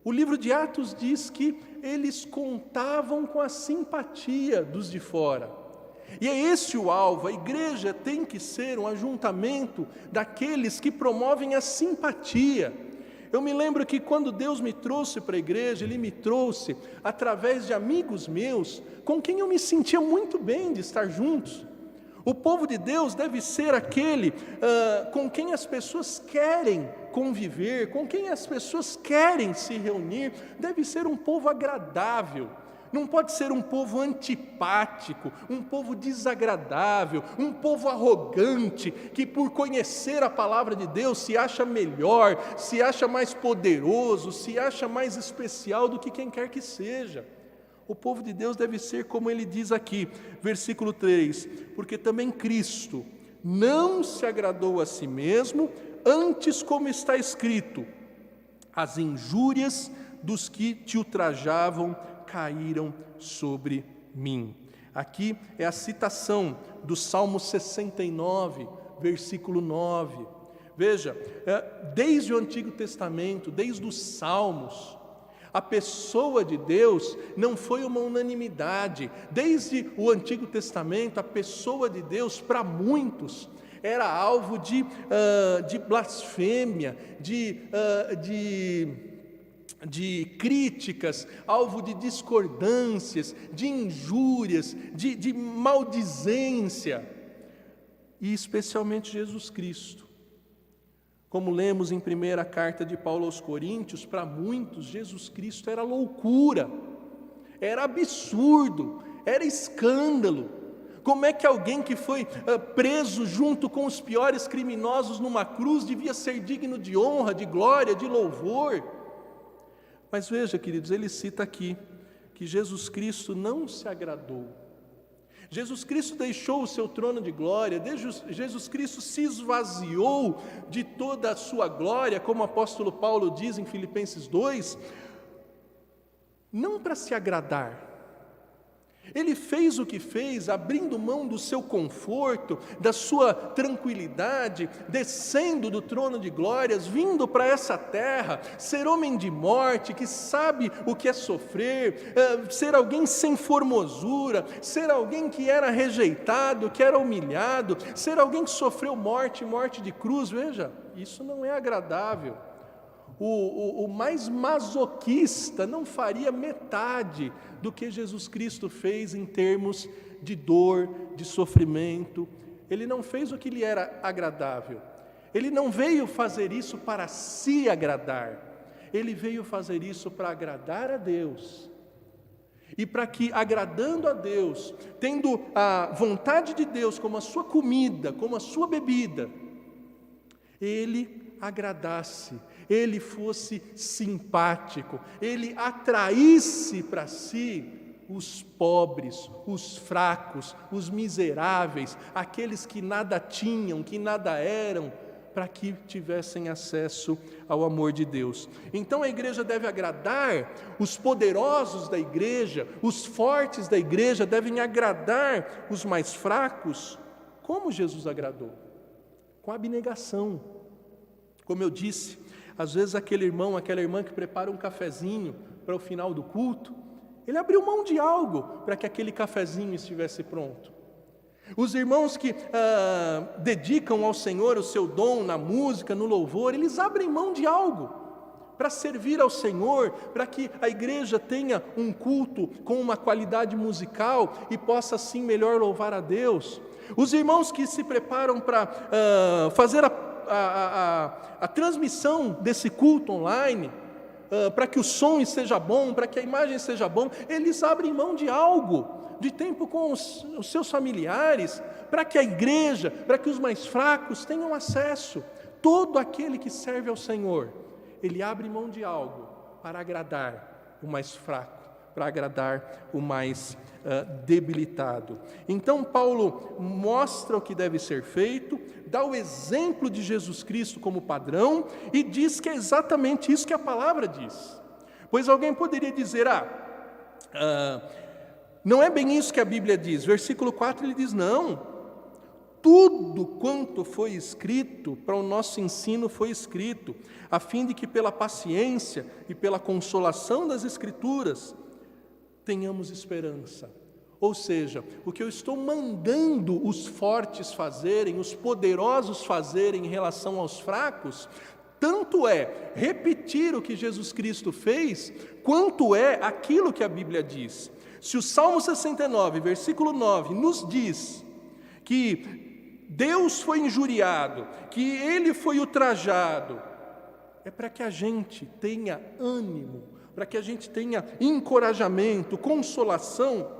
o livro de Atos diz que eles contavam com a simpatia dos de fora. E é esse o alvo. A igreja tem que ser um ajuntamento daqueles que promovem a simpatia. Eu me lembro que quando Deus me trouxe para a igreja, Ele me trouxe através de amigos meus, com quem eu me sentia muito bem de estar juntos. O povo de Deus deve ser aquele com quem as pessoas querem conviver, com quem as pessoas querem se reunir. Deve ser um povo agradável. Não pode ser um povo antipático, um povo desagradável, um povo arrogante, que por conhecer a palavra de Deus se acha melhor, se acha mais poderoso, se acha mais especial do que quem quer que seja. O povo de Deus deve ser como ele diz aqui, versículo 3, porque também Cristo não se agradou a si mesmo, antes como está escrito, as injúrias dos que te ultrajavam caíram sobre mim. Aqui é a citação do Salmo 69, versículo 9. Veja, desde o Antigo Testamento, desde os Salmos, a pessoa de Deus não foi uma unanimidade. Desde o Antigo Testamento, a pessoa de Deus, para muitos, era alvo de blasfêmia, de críticas, alvo de discordâncias, de injúrias, de maldizência, e especialmente Jesus Cristo. Como lemos em primeira carta de Paulo aos Coríntios, para muitos Jesus Cristo era loucura, era absurdo, era escândalo. Como é que alguém que foi preso junto com os piores criminosos numa cruz devia ser digno de honra, de glória, de louvor? Mas veja, queridos, ele cita aqui que Jesus Cristo não se agradou. Jesus Cristo deixou o seu trono de glória, Jesus Cristo se esvaziou de toda a sua glória, como o apóstolo Paulo diz em Filipenses 2, não para se agradar. Ele fez o que fez, abrindo mão do seu conforto, da sua tranquilidade, descendo do trono de glórias, vindo para essa terra, ser homem de morte, que sabe o que é sofrer, ser alguém sem formosura, ser alguém que era rejeitado, que era humilhado, ser alguém que sofreu morte de cruz. Veja, isso não é agradável. O mais masoquista não faria metade do que Jesus Cristo fez em termos de dor, de sofrimento. Ele não fez o que lhe era agradável. Ele não veio fazer isso para se agradar. Ele veio fazer isso para agradar a Deus. E para que, agradando a Deus, tendo a vontade de Deus como a sua comida, como a sua bebida, Ele agradasse, Ele fosse simpático, Ele atraísse para si os pobres, os fracos, os miseráveis, aqueles que nada tinham, que nada eram, para que tivessem acesso ao amor de Deus. Então a igreja deve agradar, os poderosos da igreja, os fortes da igreja devem agradar os mais fracos, como Jesus agradou, com abnegação. Como eu disse, às vezes aquele irmão, aquela irmã que prepara um cafezinho para o final do culto, ele abriu mão de algo para que aquele cafezinho estivesse pronto. Os irmãos que dedicam ao Senhor o seu dom na música, no louvor, eles abrem mão de algo para servir ao Senhor, para que a igreja tenha um culto com uma qualidade musical e possa assim melhor louvar a Deus. Os irmãos que se preparam para fazer a transmissão desse culto online, para que o som esteja bom, para que a imagem esteja bom, eles abrem mão de algo, de tempo com os seus familiares, para que a igreja, para que os mais fracos tenham acesso. Todo aquele que serve ao Senhor, ele abre mão de algo para agradar o mais fraco, para agradar o mais debilitado. Então Paulo mostra o que deve ser feito, dá o exemplo de Jesus Cristo como padrão e diz que é exatamente isso que a palavra diz. Pois alguém poderia dizer, não é bem isso que a Bíblia diz. Versículo 4 ele diz, não, tudo quanto foi escrito para o nosso ensino foi escrito, a fim de que pela paciência e pela consolação das Escrituras tenhamos esperança. Ou seja, o que eu estou mandando os fortes fazerem, os poderosos fazerem em relação aos fracos, tanto é repetir o que Jesus Cristo fez, quanto é aquilo que a Bíblia diz. Se o Salmo 69, versículo 9, nos diz que Deus foi injuriado, que Ele foi ultrajado, é para que a gente tenha ânimo, para que a gente tenha encorajamento, consolação.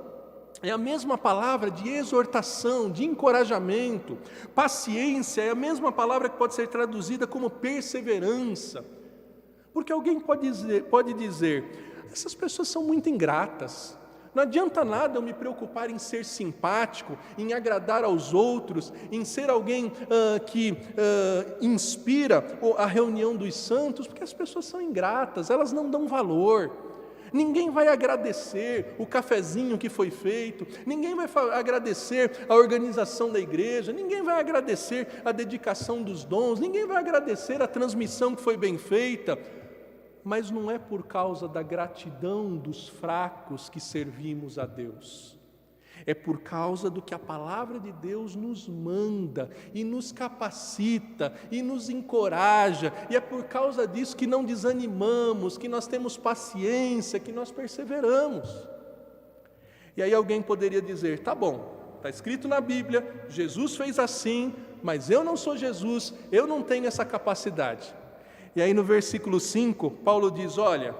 É a mesma palavra de exortação, de encorajamento. Paciência é a mesma palavra que pode ser traduzida como perseverança. Porque alguém pode dizer, essas pessoas são muito ingratas. Não adianta nada eu me preocupar em ser simpático, em agradar aos outros, em ser alguém que inspira a reunião dos santos, porque as pessoas são ingratas, elas não dão valor. Ninguém vai agradecer o cafezinho que foi feito, ninguém vai agradecer a organização da igreja, ninguém vai agradecer a dedicação dos dons, ninguém vai agradecer a transmissão que foi bem feita, mas não é por causa da gratidão dos fracos que servimos a Deus. É por causa do que a palavra de Deus nos manda e nos capacita e nos encoraja, e é por causa disso que não desanimamos, que nós temos paciência, que nós perseveramos. E aí alguém poderia dizer, tá bom, está escrito na Bíblia, Jesus fez assim, mas eu não sou Jesus, eu não tenho essa capacidade. E aí no versículo 5, Paulo diz, olha,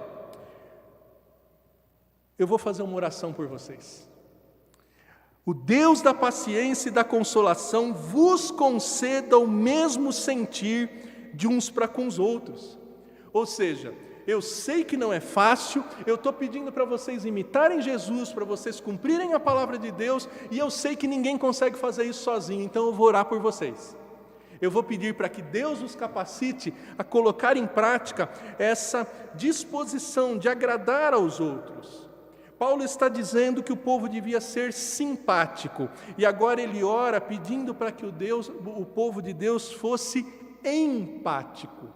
eu vou fazer uma oração por vocês. O Deus da paciência e da consolação vos conceda o mesmo sentir de uns para com os outros. Ou seja, eu sei que não é fácil, eu estou pedindo para vocês imitarem Jesus, para vocês cumprirem a palavra de Deus, e eu sei que ninguém consegue fazer isso sozinho, então eu vou orar por vocês. Eu vou pedir para que Deus os capacite a colocar em prática essa disposição de agradar aos outros. Paulo está dizendo que o povo devia ser simpático, e agora ele ora pedindo para que o povo de Deus fosse empático.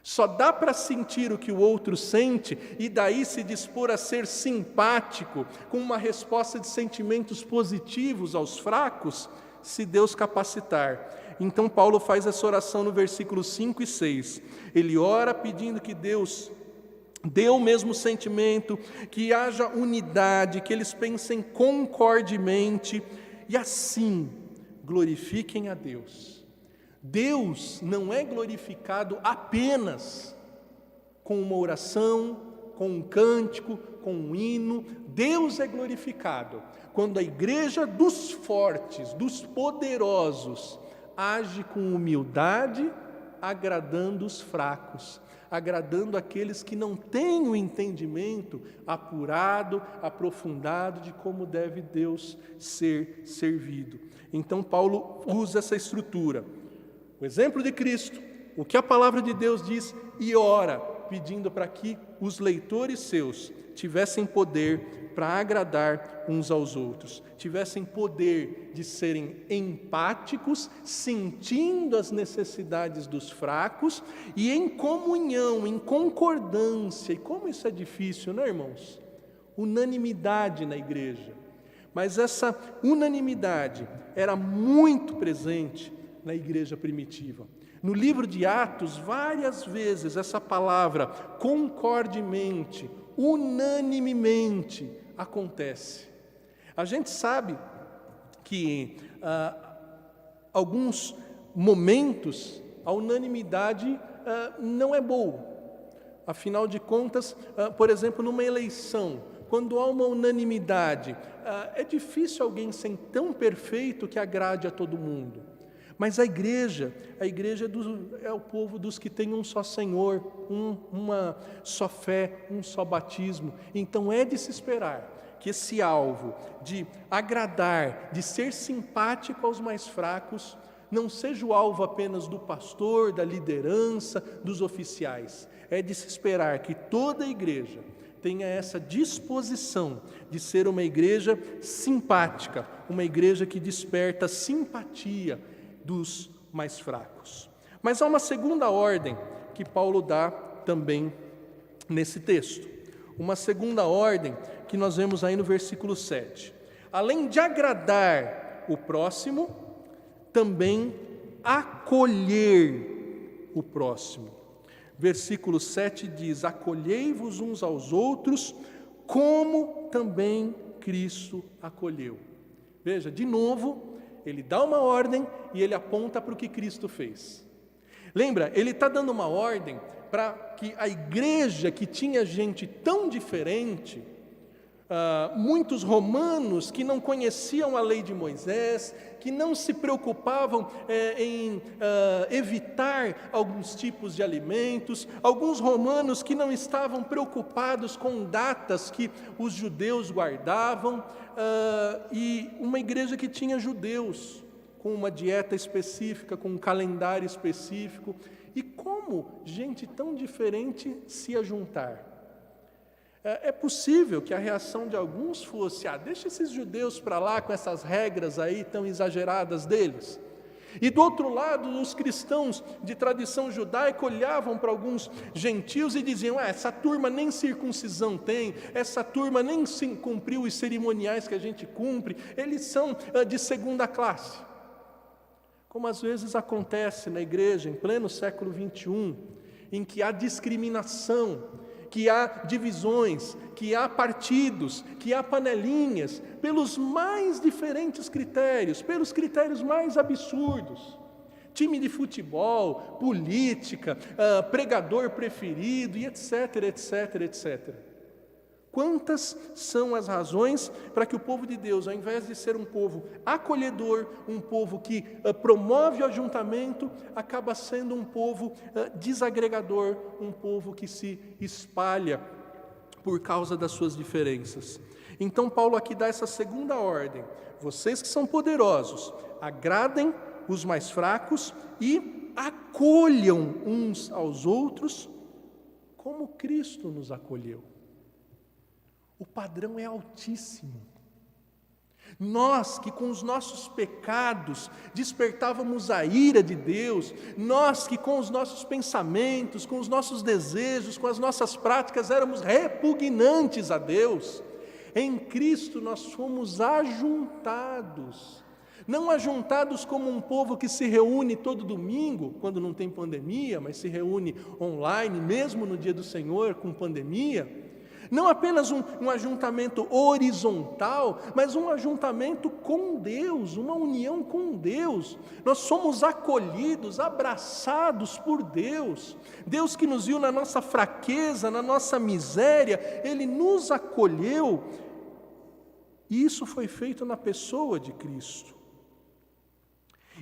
Só dá para sentir o que o outro sente e daí se dispor a ser simpático, com uma resposta de sentimentos positivos aos fracos, se Deus capacitar. Então Paulo faz essa oração no versículo 5 e 6. Ele ora pedindo que Deus dê o mesmo sentimento, que haja unidade, que eles pensem concordemente e assim glorifiquem a Deus. Deus não é glorificado apenas com uma oração, com um cântico, com um hino. Deus é glorificado quando a igreja dos fortes, dos poderosos, age com humildade, agradando os fracos, agradando aqueles que não têm o entendimento apurado, aprofundado de como deve Deus ser servido. Então Paulo usa essa estrutura, o exemplo de Cristo, o que a palavra de Deus diz, e ora, pedindo para que os leitores seus tivessem poder para agradar uns aos outros, tivessem poder de serem empáticos, sentindo as necessidades dos fracos e em comunhão, em concordância. E como isso é difícil, não é, irmãos? Unanimidade na igreja. Mas essa unanimidade era muito presente na igreja primitiva. No livro de Atos, várias vezes essa palavra concordemente, unanimemente acontece. A gente sabe que alguns momentos a unanimidade não é boa. Afinal de contas, por exemplo, numa eleição, quando há uma unanimidade, é difícil alguém ser tão perfeito que agrade a todo mundo. Mas a igreja é o povo dos que tem um só Senhor, uma só fé, um só batismo. Então é de se esperar que esse alvo de agradar, de ser simpático aos mais fracos, não seja o alvo apenas do pastor, da liderança, dos oficiais. É de se esperar que toda a igreja tenha essa disposição de ser uma igreja simpática, uma igreja que desperta simpatia dos mais fracos. Mas há uma segunda ordem que Paulo dá também nesse texto. Uma segunda ordem que nós vemos aí no versículo 7. além de agradar o próximo, também acolher o próximo. Versículo 7 diz: acolhei-vos uns aos outros, como também Cristo acolheu. Veja, de novo, ele dá uma ordem e ele aponta para o que Cristo fez. Lembra, ele está dando uma ordem para que a igreja, que tinha gente tão diferente, muitos romanos que não conheciam a lei de Moisés, que não se preocupavam em evitar alguns tipos de alimentos, alguns romanos que não estavam preocupados com datas que os judeus guardavam, e uma igreja que tinha judeus com uma dieta específica, com um calendário específico. E como gente tão diferente se ia juntar? É possível que a reação de alguns fosse: deixa esses judeus para lá com essas regras aí tão exageradas deles. E do outro lado, os cristãos de tradição judaica olhavam para alguns gentios e diziam: essa turma nem circuncisão tem, essa turma nem cumpriu os cerimoniais que a gente cumpre, eles são de segunda classe. Como às vezes acontece na igreja em pleno século 21, em que há discriminação, que há divisões, que há partidos, que há panelinhas, pelos mais diferentes critérios, pelos critérios mais absurdos. Time de futebol, política, pregador preferido, e etc, etc, etc. Quantas são as razões para que o povo de Deus, ao invés de ser um povo acolhedor, um povo que promove o ajuntamento, acaba sendo um povo desagregador, um povo que se espalha por causa das suas diferenças. Então Paulo aqui dá essa segunda ordem: vocês que são poderosos, agradem os mais fracos e acolham uns aos outros como Cristo nos acolheu. O padrão é altíssimo. Nós que com os nossos pecados despertávamos a ira de Deus, nós que com os nossos pensamentos, com os nossos desejos, com as nossas práticas éramos repugnantes a Deus, em Cristo nós fomos ajuntados. Não ajuntados como um povo que se reúne todo domingo, quando não tem pandemia, mas se reúne online, mesmo no dia do Senhor com pandemia. Não apenas um ajuntamento horizontal, mas um ajuntamento com Deus, uma união com Deus. Nós somos acolhidos, abraçados por Deus. Deus que nos viu na nossa fraqueza, na nossa miséria, Ele nos acolheu. E isso foi feito na pessoa de Cristo.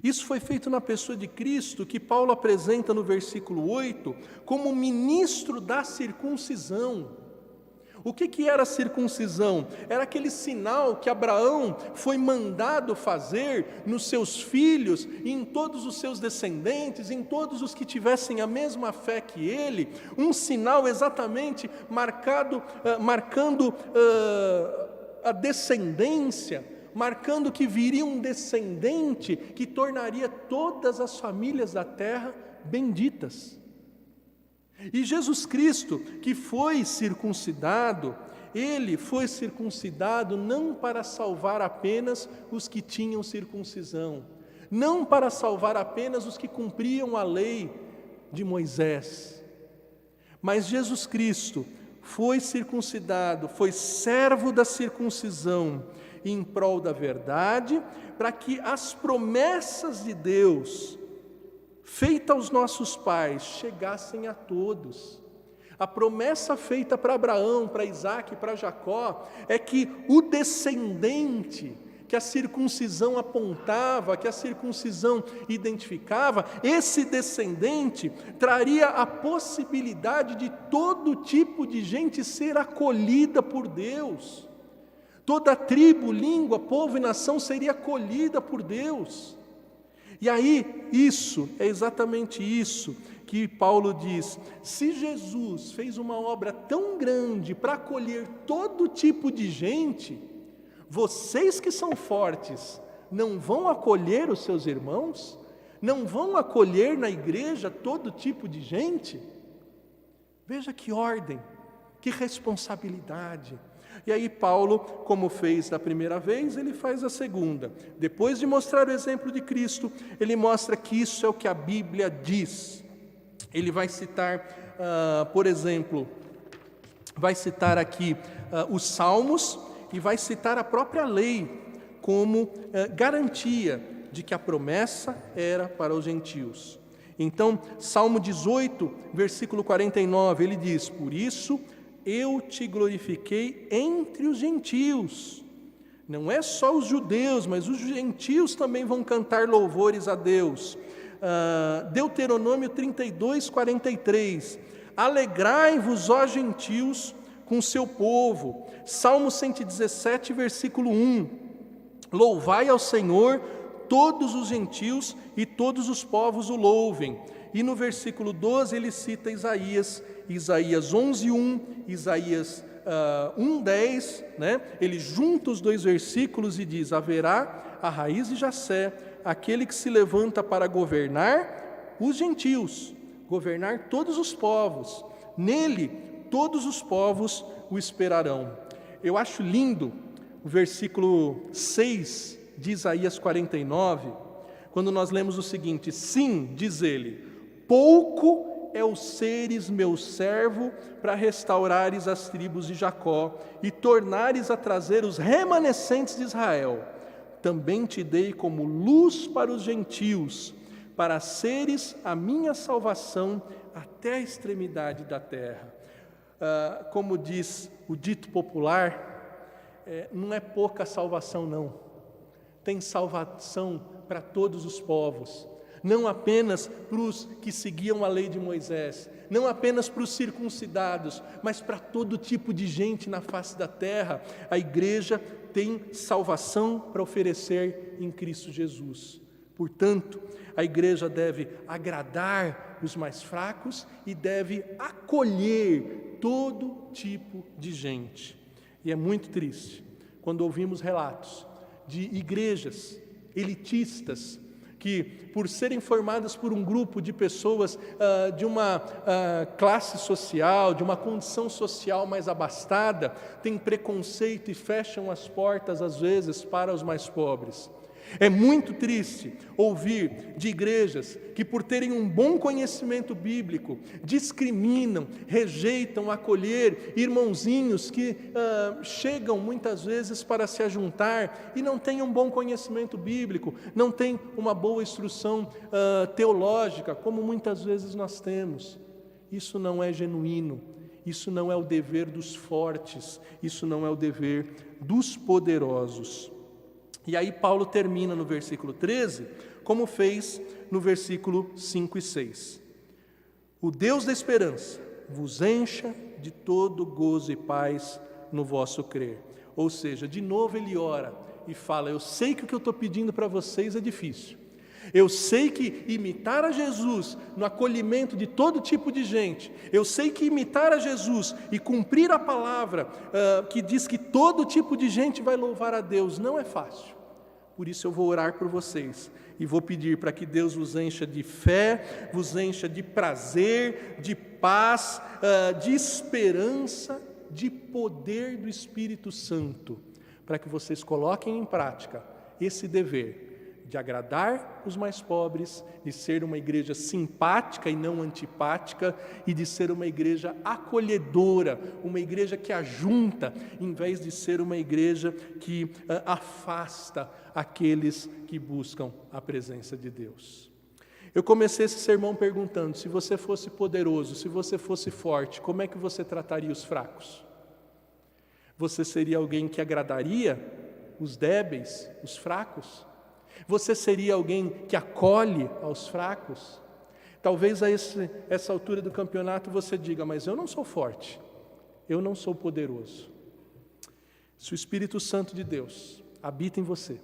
Isso foi feito na pessoa de Cristo, que Paulo apresenta no versículo 8, como ministro da circuncisão. O que era a circuncisão? Era aquele sinal que Abraão foi mandado fazer nos seus filhos, e em todos os seus descendentes, em todos os que tivessem a mesma fé que ele, um sinal exatamente marcando a descendência, marcando que viria um descendente que tornaria todas as famílias da terra benditas. E Jesus Cristo, que foi circuncidado, Ele foi circuncidado não para salvar apenas os que tinham circuncisão, não para salvar apenas os que cumpriam a lei de Moisés, mas Jesus Cristo foi circuncidado, foi servo da circuncisão em prol da verdade, para que as promessas de Deus feita aos nossos pais chegassem a todos. A promessa feita para Abraão, para Isaac e para Jacó é que o descendente que a circuncisão apontava, que a circuncisão identificava, esse descendente traria a possibilidade de todo tipo de gente ser acolhida por Deus. Toda tribo, língua, povo e nação seria acolhida por Deus. E aí, isso, é exatamente isso que Paulo diz: se Jesus fez uma obra tão grande para acolher todo tipo de gente, vocês que são fortes, não vão acolher os seus irmãos? Não vão acolher na igreja todo tipo de gente? Veja que ordem, que responsabilidade. E aí Paulo, como fez da primeira vez, ele faz a segunda. Depois de mostrar o exemplo de Cristo, ele mostra que isso é o que a Bíblia diz. Ele vai citar, por exemplo, vai citar aqui os Salmos e vai citar a própria lei como garantia de que a promessa era para os gentios. Então, Salmo 18, versículo 49, ele diz: por isso eu te glorifiquei entre os gentios. Não é só os judeus, mas os gentios também vão cantar louvores a Deus. Deuteronômio 32, 43. Alegrai-vos, ó gentios, com o seu povo. Salmo 117, versículo 1. Louvai ao Senhor todos os gentios e todos os povos o louvem. E no versículo 12 ele cita Isaías 11:1, Isaías 1:10, né? Ele junta os dois versículos e diz: haverá a raiz de Jessé, aquele que se levanta para governar os gentios, governar todos os povos. Nele todos os povos o esperarão. Eu acho lindo o versículo 6 de Isaías 49, quando nós lemos o seguinte: sim, diz ele, pouco é o seres meu servo para restaurares as tribos de Jacó e tornares a trazer os remanescentes de Israel. Também te dei como luz para os gentios, para seres a minha salvação até a extremidade da terra. Como diz o dito popular, não é pouca salvação não, tem salvação para todos os povos, não apenas para os que seguiam a lei de Moisés, não apenas para os circuncidados, mas para todo tipo de gente na face da terra. A igreja tem salvação para oferecer em Cristo Jesus. Portanto, a igreja deve agradar os mais fracos e deve acolher todo tipo de gente. E é muito triste quando ouvimos relatos de igrejas elitistas que, por serem formadas por um grupo de pessoas de uma classe social, de uma condição social mais abastada, têm preconceito e fecham as portas, às vezes, para os mais pobres. É muito triste ouvir de igrejas que, por terem um bom conhecimento bíblico, discriminam, rejeitam acolher irmãozinhos que chegam muitas vezes para se ajuntar e não têm um bom conhecimento bíblico, não têm uma boa instrução teológica, como muitas vezes nós temos. Isso não é genuíno, isso não é o dever dos fortes, isso não é o dever dos poderosos. E aí Paulo termina no versículo 13, como fez no versículo 5 e 6. O Deus da esperança vos encha de todo gozo e paz no vosso crer. Ou seja, de novo ele ora e fala: eu sei que o que eu estou pedindo para vocês é difícil. Eu sei que imitar a Jesus no acolhimento de todo tipo de gente, eu sei que imitar a Jesus e cumprir a palavra que diz que todo tipo de gente vai louvar a Deus, não é fácil. Por isso eu vou orar por vocês e vou pedir para que Deus vos encha de fé, vos encha de prazer, de paz, de esperança, de poder do Espírito Santo, para que vocês coloquem em prática esse dever de agradar os mais pobres, de ser uma igreja simpática e não antipática, e de ser uma igreja acolhedora, uma igreja que ajunta, em vez de ser uma igreja que afasta aqueles que buscam a presença de Deus. Eu comecei esse sermão perguntando: se você fosse poderoso, se você fosse forte, como é que você trataria os fracos? Você seria alguém que agradaria os débeis, os fracos? Você seria alguém que acolhe aos fracos? Talvez a essa altura do campeonato você diga: mas eu não sou forte, eu não sou poderoso. Se o Espírito Santo de Deus habita em você,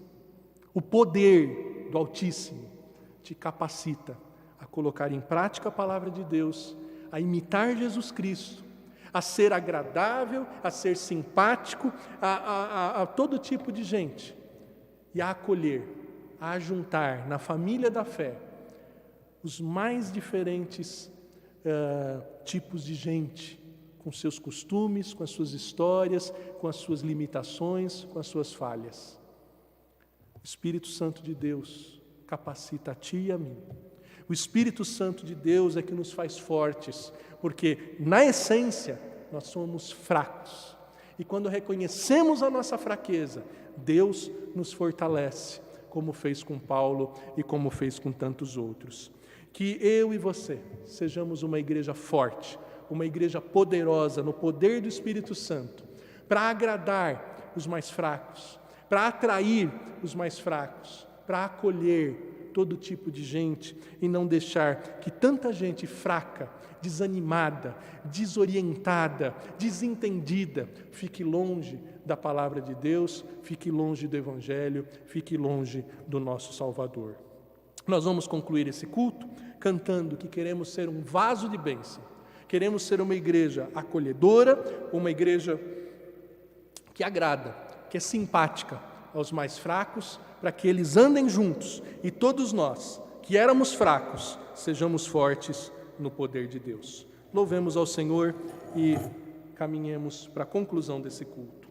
o poder do Altíssimo te capacita a colocar em prática a palavra de Deus, a imitar Jesus Cristo, a ser agradável, a ser simpático a todo tipo de gente e a acolher, a juntar na família da fé os mais diferentes tipos de gente, com seus costumes, com as suas histórias, com as suas limitações, com as suas falhas. O Espírito Santo de Deus capacita a ti e a mim. O Espírito Santo de Deus é que nos faz fortes, porque na essência nós somos fracos. E quando reconhecemos a nossa fraqueza, Deus nos fortalece, como fez com Paulo e como fez com tantos outros. Que eu e você sejamos uma igreja forte, uma igreja poderosa no poder do Espírito Santo, para agradar os mais fracos, para atrair os mais fracos, para acolher todo tipo de gente e não deixar que tanta gente fraca, desanimada, desorientada, desentendida, fique longe da palavra de Deus, fique longe do Evangelho, fique longe do nosso Salvador. Nós vamos concluir esse culto cantando que queremos ser um vaso de bênção, queremos ser uma igreja acolhedora, uma igreja que agrada, que é simpática aos mais fracos, para que eles andem juntos e todos nós, que éramos fracos, sejamos fortes no poder de Deus. Louvemos ao Senhor e caminhemos para a conclusão desse culto.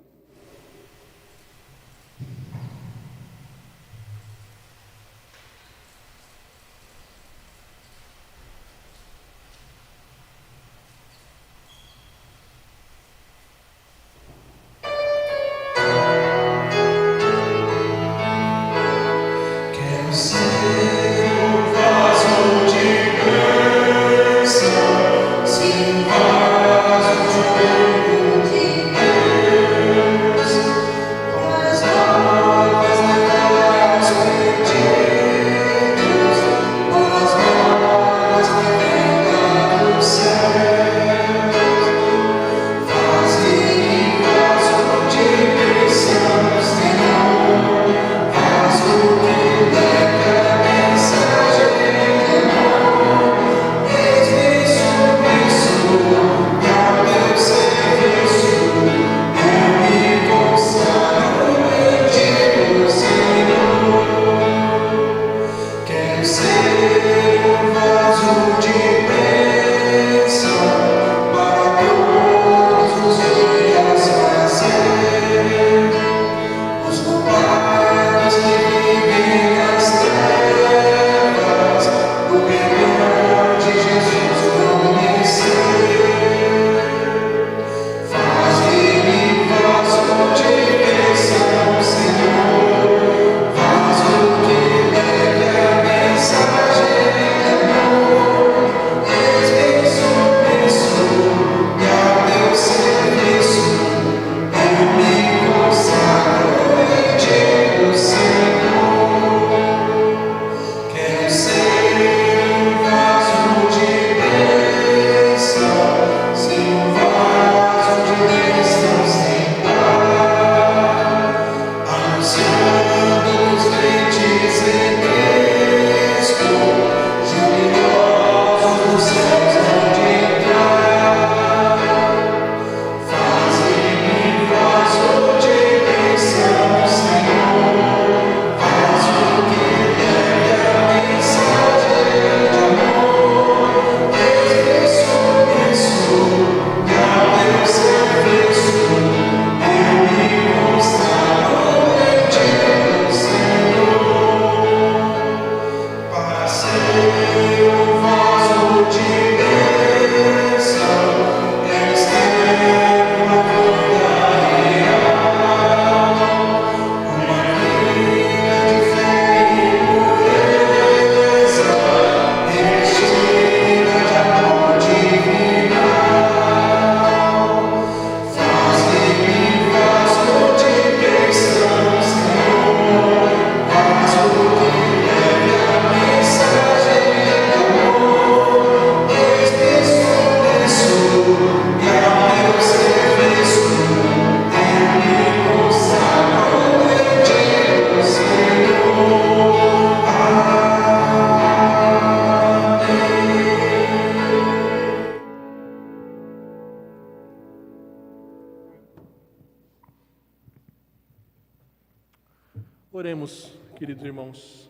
Oremos, queridos irmãos.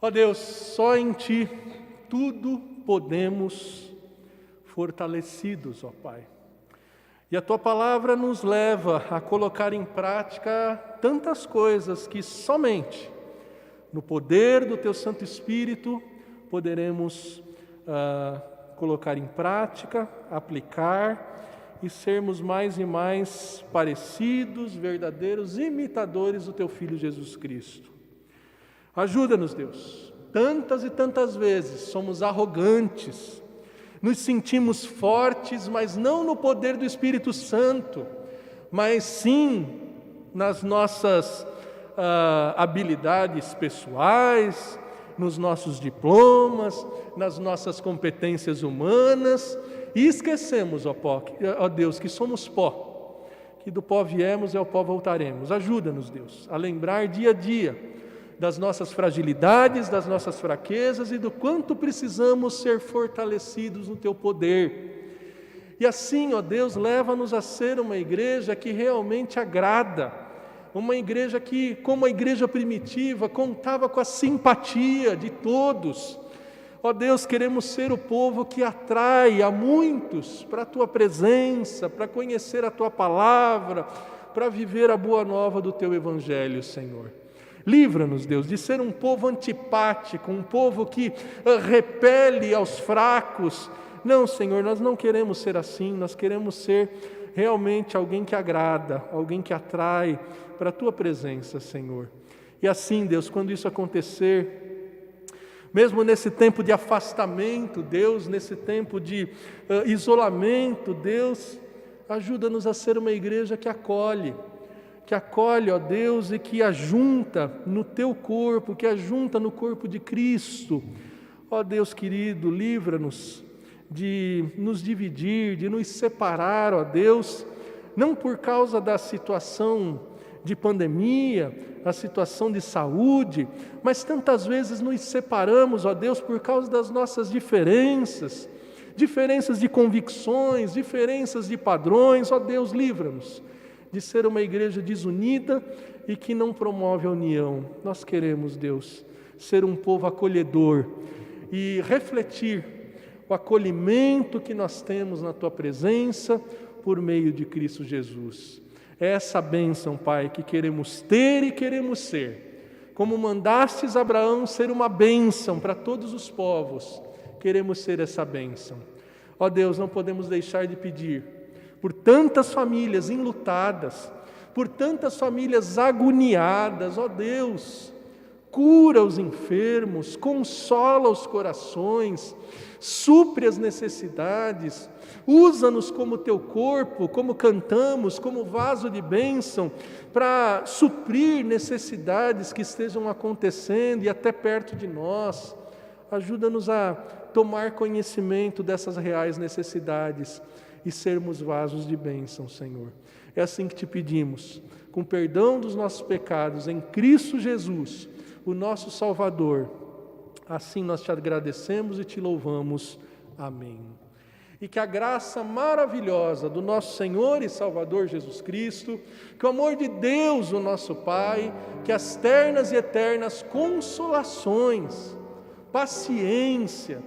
Ó Deus, só em Ti tudo podemos fortalecidos, ó Pai. E a Tua palavra nos leva a colocar em prática tantas coisas que somente no poder do Teu Santo Espírito poderemos colocar em prática, aplicar e sermos mais e mais parecidos, verdadeiros imitadores do Teu Filho Jesus Cristo. Ajuda-nos, Deus. Tantas e tantas vezes somos arrogantes, nos sentimos fortes, mas não no poder do Espírito Santo, mas sim nas nossas habilidades pessoais, nos nossos diplomas, nas nossas competências humanas, e esquecemos, ó Deus, que somos pó, que do pó viemos e ao pó voltaremos. Ajuda-nos, Deus, a lembrar dia a dia das nossas fragilidades, das nossas fraquezas e do quanto precisamos ser fortalecidos no Teu poder. E assim, ó Deus, leva-nos a ser uma igreja que realmente agrada, uma igreja que, como a igreja primitiva, contava com a simpatia de todos. Ó Deus, queremos ser o povo que atrai a muitos para a Tua presença, para conhecer a Tua palavra, para viver a boa nova do Teu Evangelho, Senhor. Livra-nos, Deus, de ser um povo antipático, um povo que repele aos fracos. Não, Senhor, nós não queremos ser assim, nós queremos ser realmente alguém que agrada, alguém que atrai para a Tua presença, Senhor. E assim, Deus, quando isso acontecer, mesmo nesse tempo de afastamento, Deus, nesse tempo de isolamento, Deus, ajuda-nos a ser uma igreja que acolhe, ó Deus, e que ajunta no Teu corpo, que ajunta no corpo de Cristo. Ó Deus querido, livra-nos de nos dividir, de nos separar, ó Deus, não por causa da situação de pandemia, a situação de saúde, mas tantas vezes nos separamos, ó Deus, por causa das nossas diferenças de convicções, diferenças de padrões. Ó Deus, livra-nos de ser uma igreja desunida e que não promove a união. Nós queremos, Deus, ser um povo acolhedor e refletir o acolhimento que nós temos na Tua presença por meio de Cristo Jesus. É essa bênção, Pai, que queremos ter e queremos ser. Como mandastes Abraão ser uma bênção para todos os povos, queremos ser essa bênção. Ó Deus, não podemos deixar de pedir por tantas famílias enlutadas, por tantas famílias agoniadas. Ó Deus, cura os enfermos, consola os corações, supre as necessidades, usa-nos como Teu corpo, como cantamos, como vaso de bênção, para suprir necessidades que estejam acontecendo e até perto de nós. Ajuda-nos a tomar conhecimento dessas reais necessidades e sermos vasos de bênção, Senhor. É assim que Te pedimos, com perdão dos nossos pecados, em Cristo Jesus, o nosso Salvador. Assim nós Te agradecemos e Te louvamos. Amém. E que a graça maravilhosa do nosso Senhor e Salvador Jesus Cristo, que o amor de Deus, o nosso Pai, que as ternas e eternas consolações, paciência,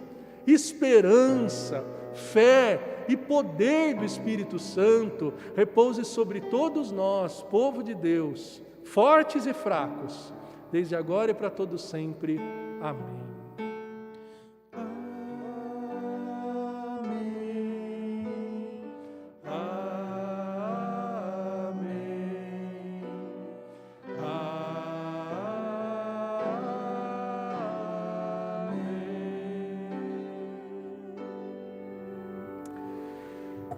esperança, fé e poder do Espírito Santo repouse sobre todos nós, povo de Deus, fortes e fracos, desde agora e para todo sempre. Amém.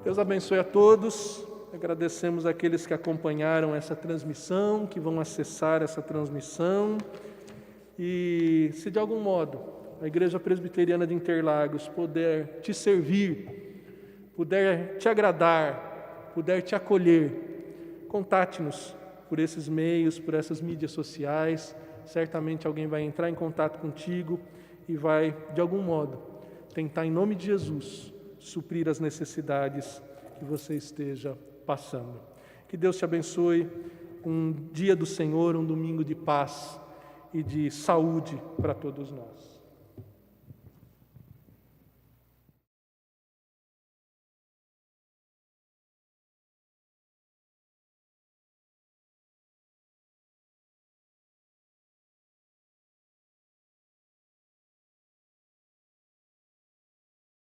Deus abençoe a todos. Agradecemos àqueles que acompanharam essa transmissão, que vão acessar essa transmissão. E se de algum modo a Igreja Presbiteriana de Interlagos puder te servir, puder te agradar, puder te acolher, contate-nos por esses meios, por essas mídias sociais. Certamente alguém vai entrar em contato contigo e vai, de algum modo, tentar, em nome de Jesus, suprir as necessidades que você esteja passando. Que Deus te abençoe. Um dia do Senhor, um domingo de paz e de saúde para todos nós.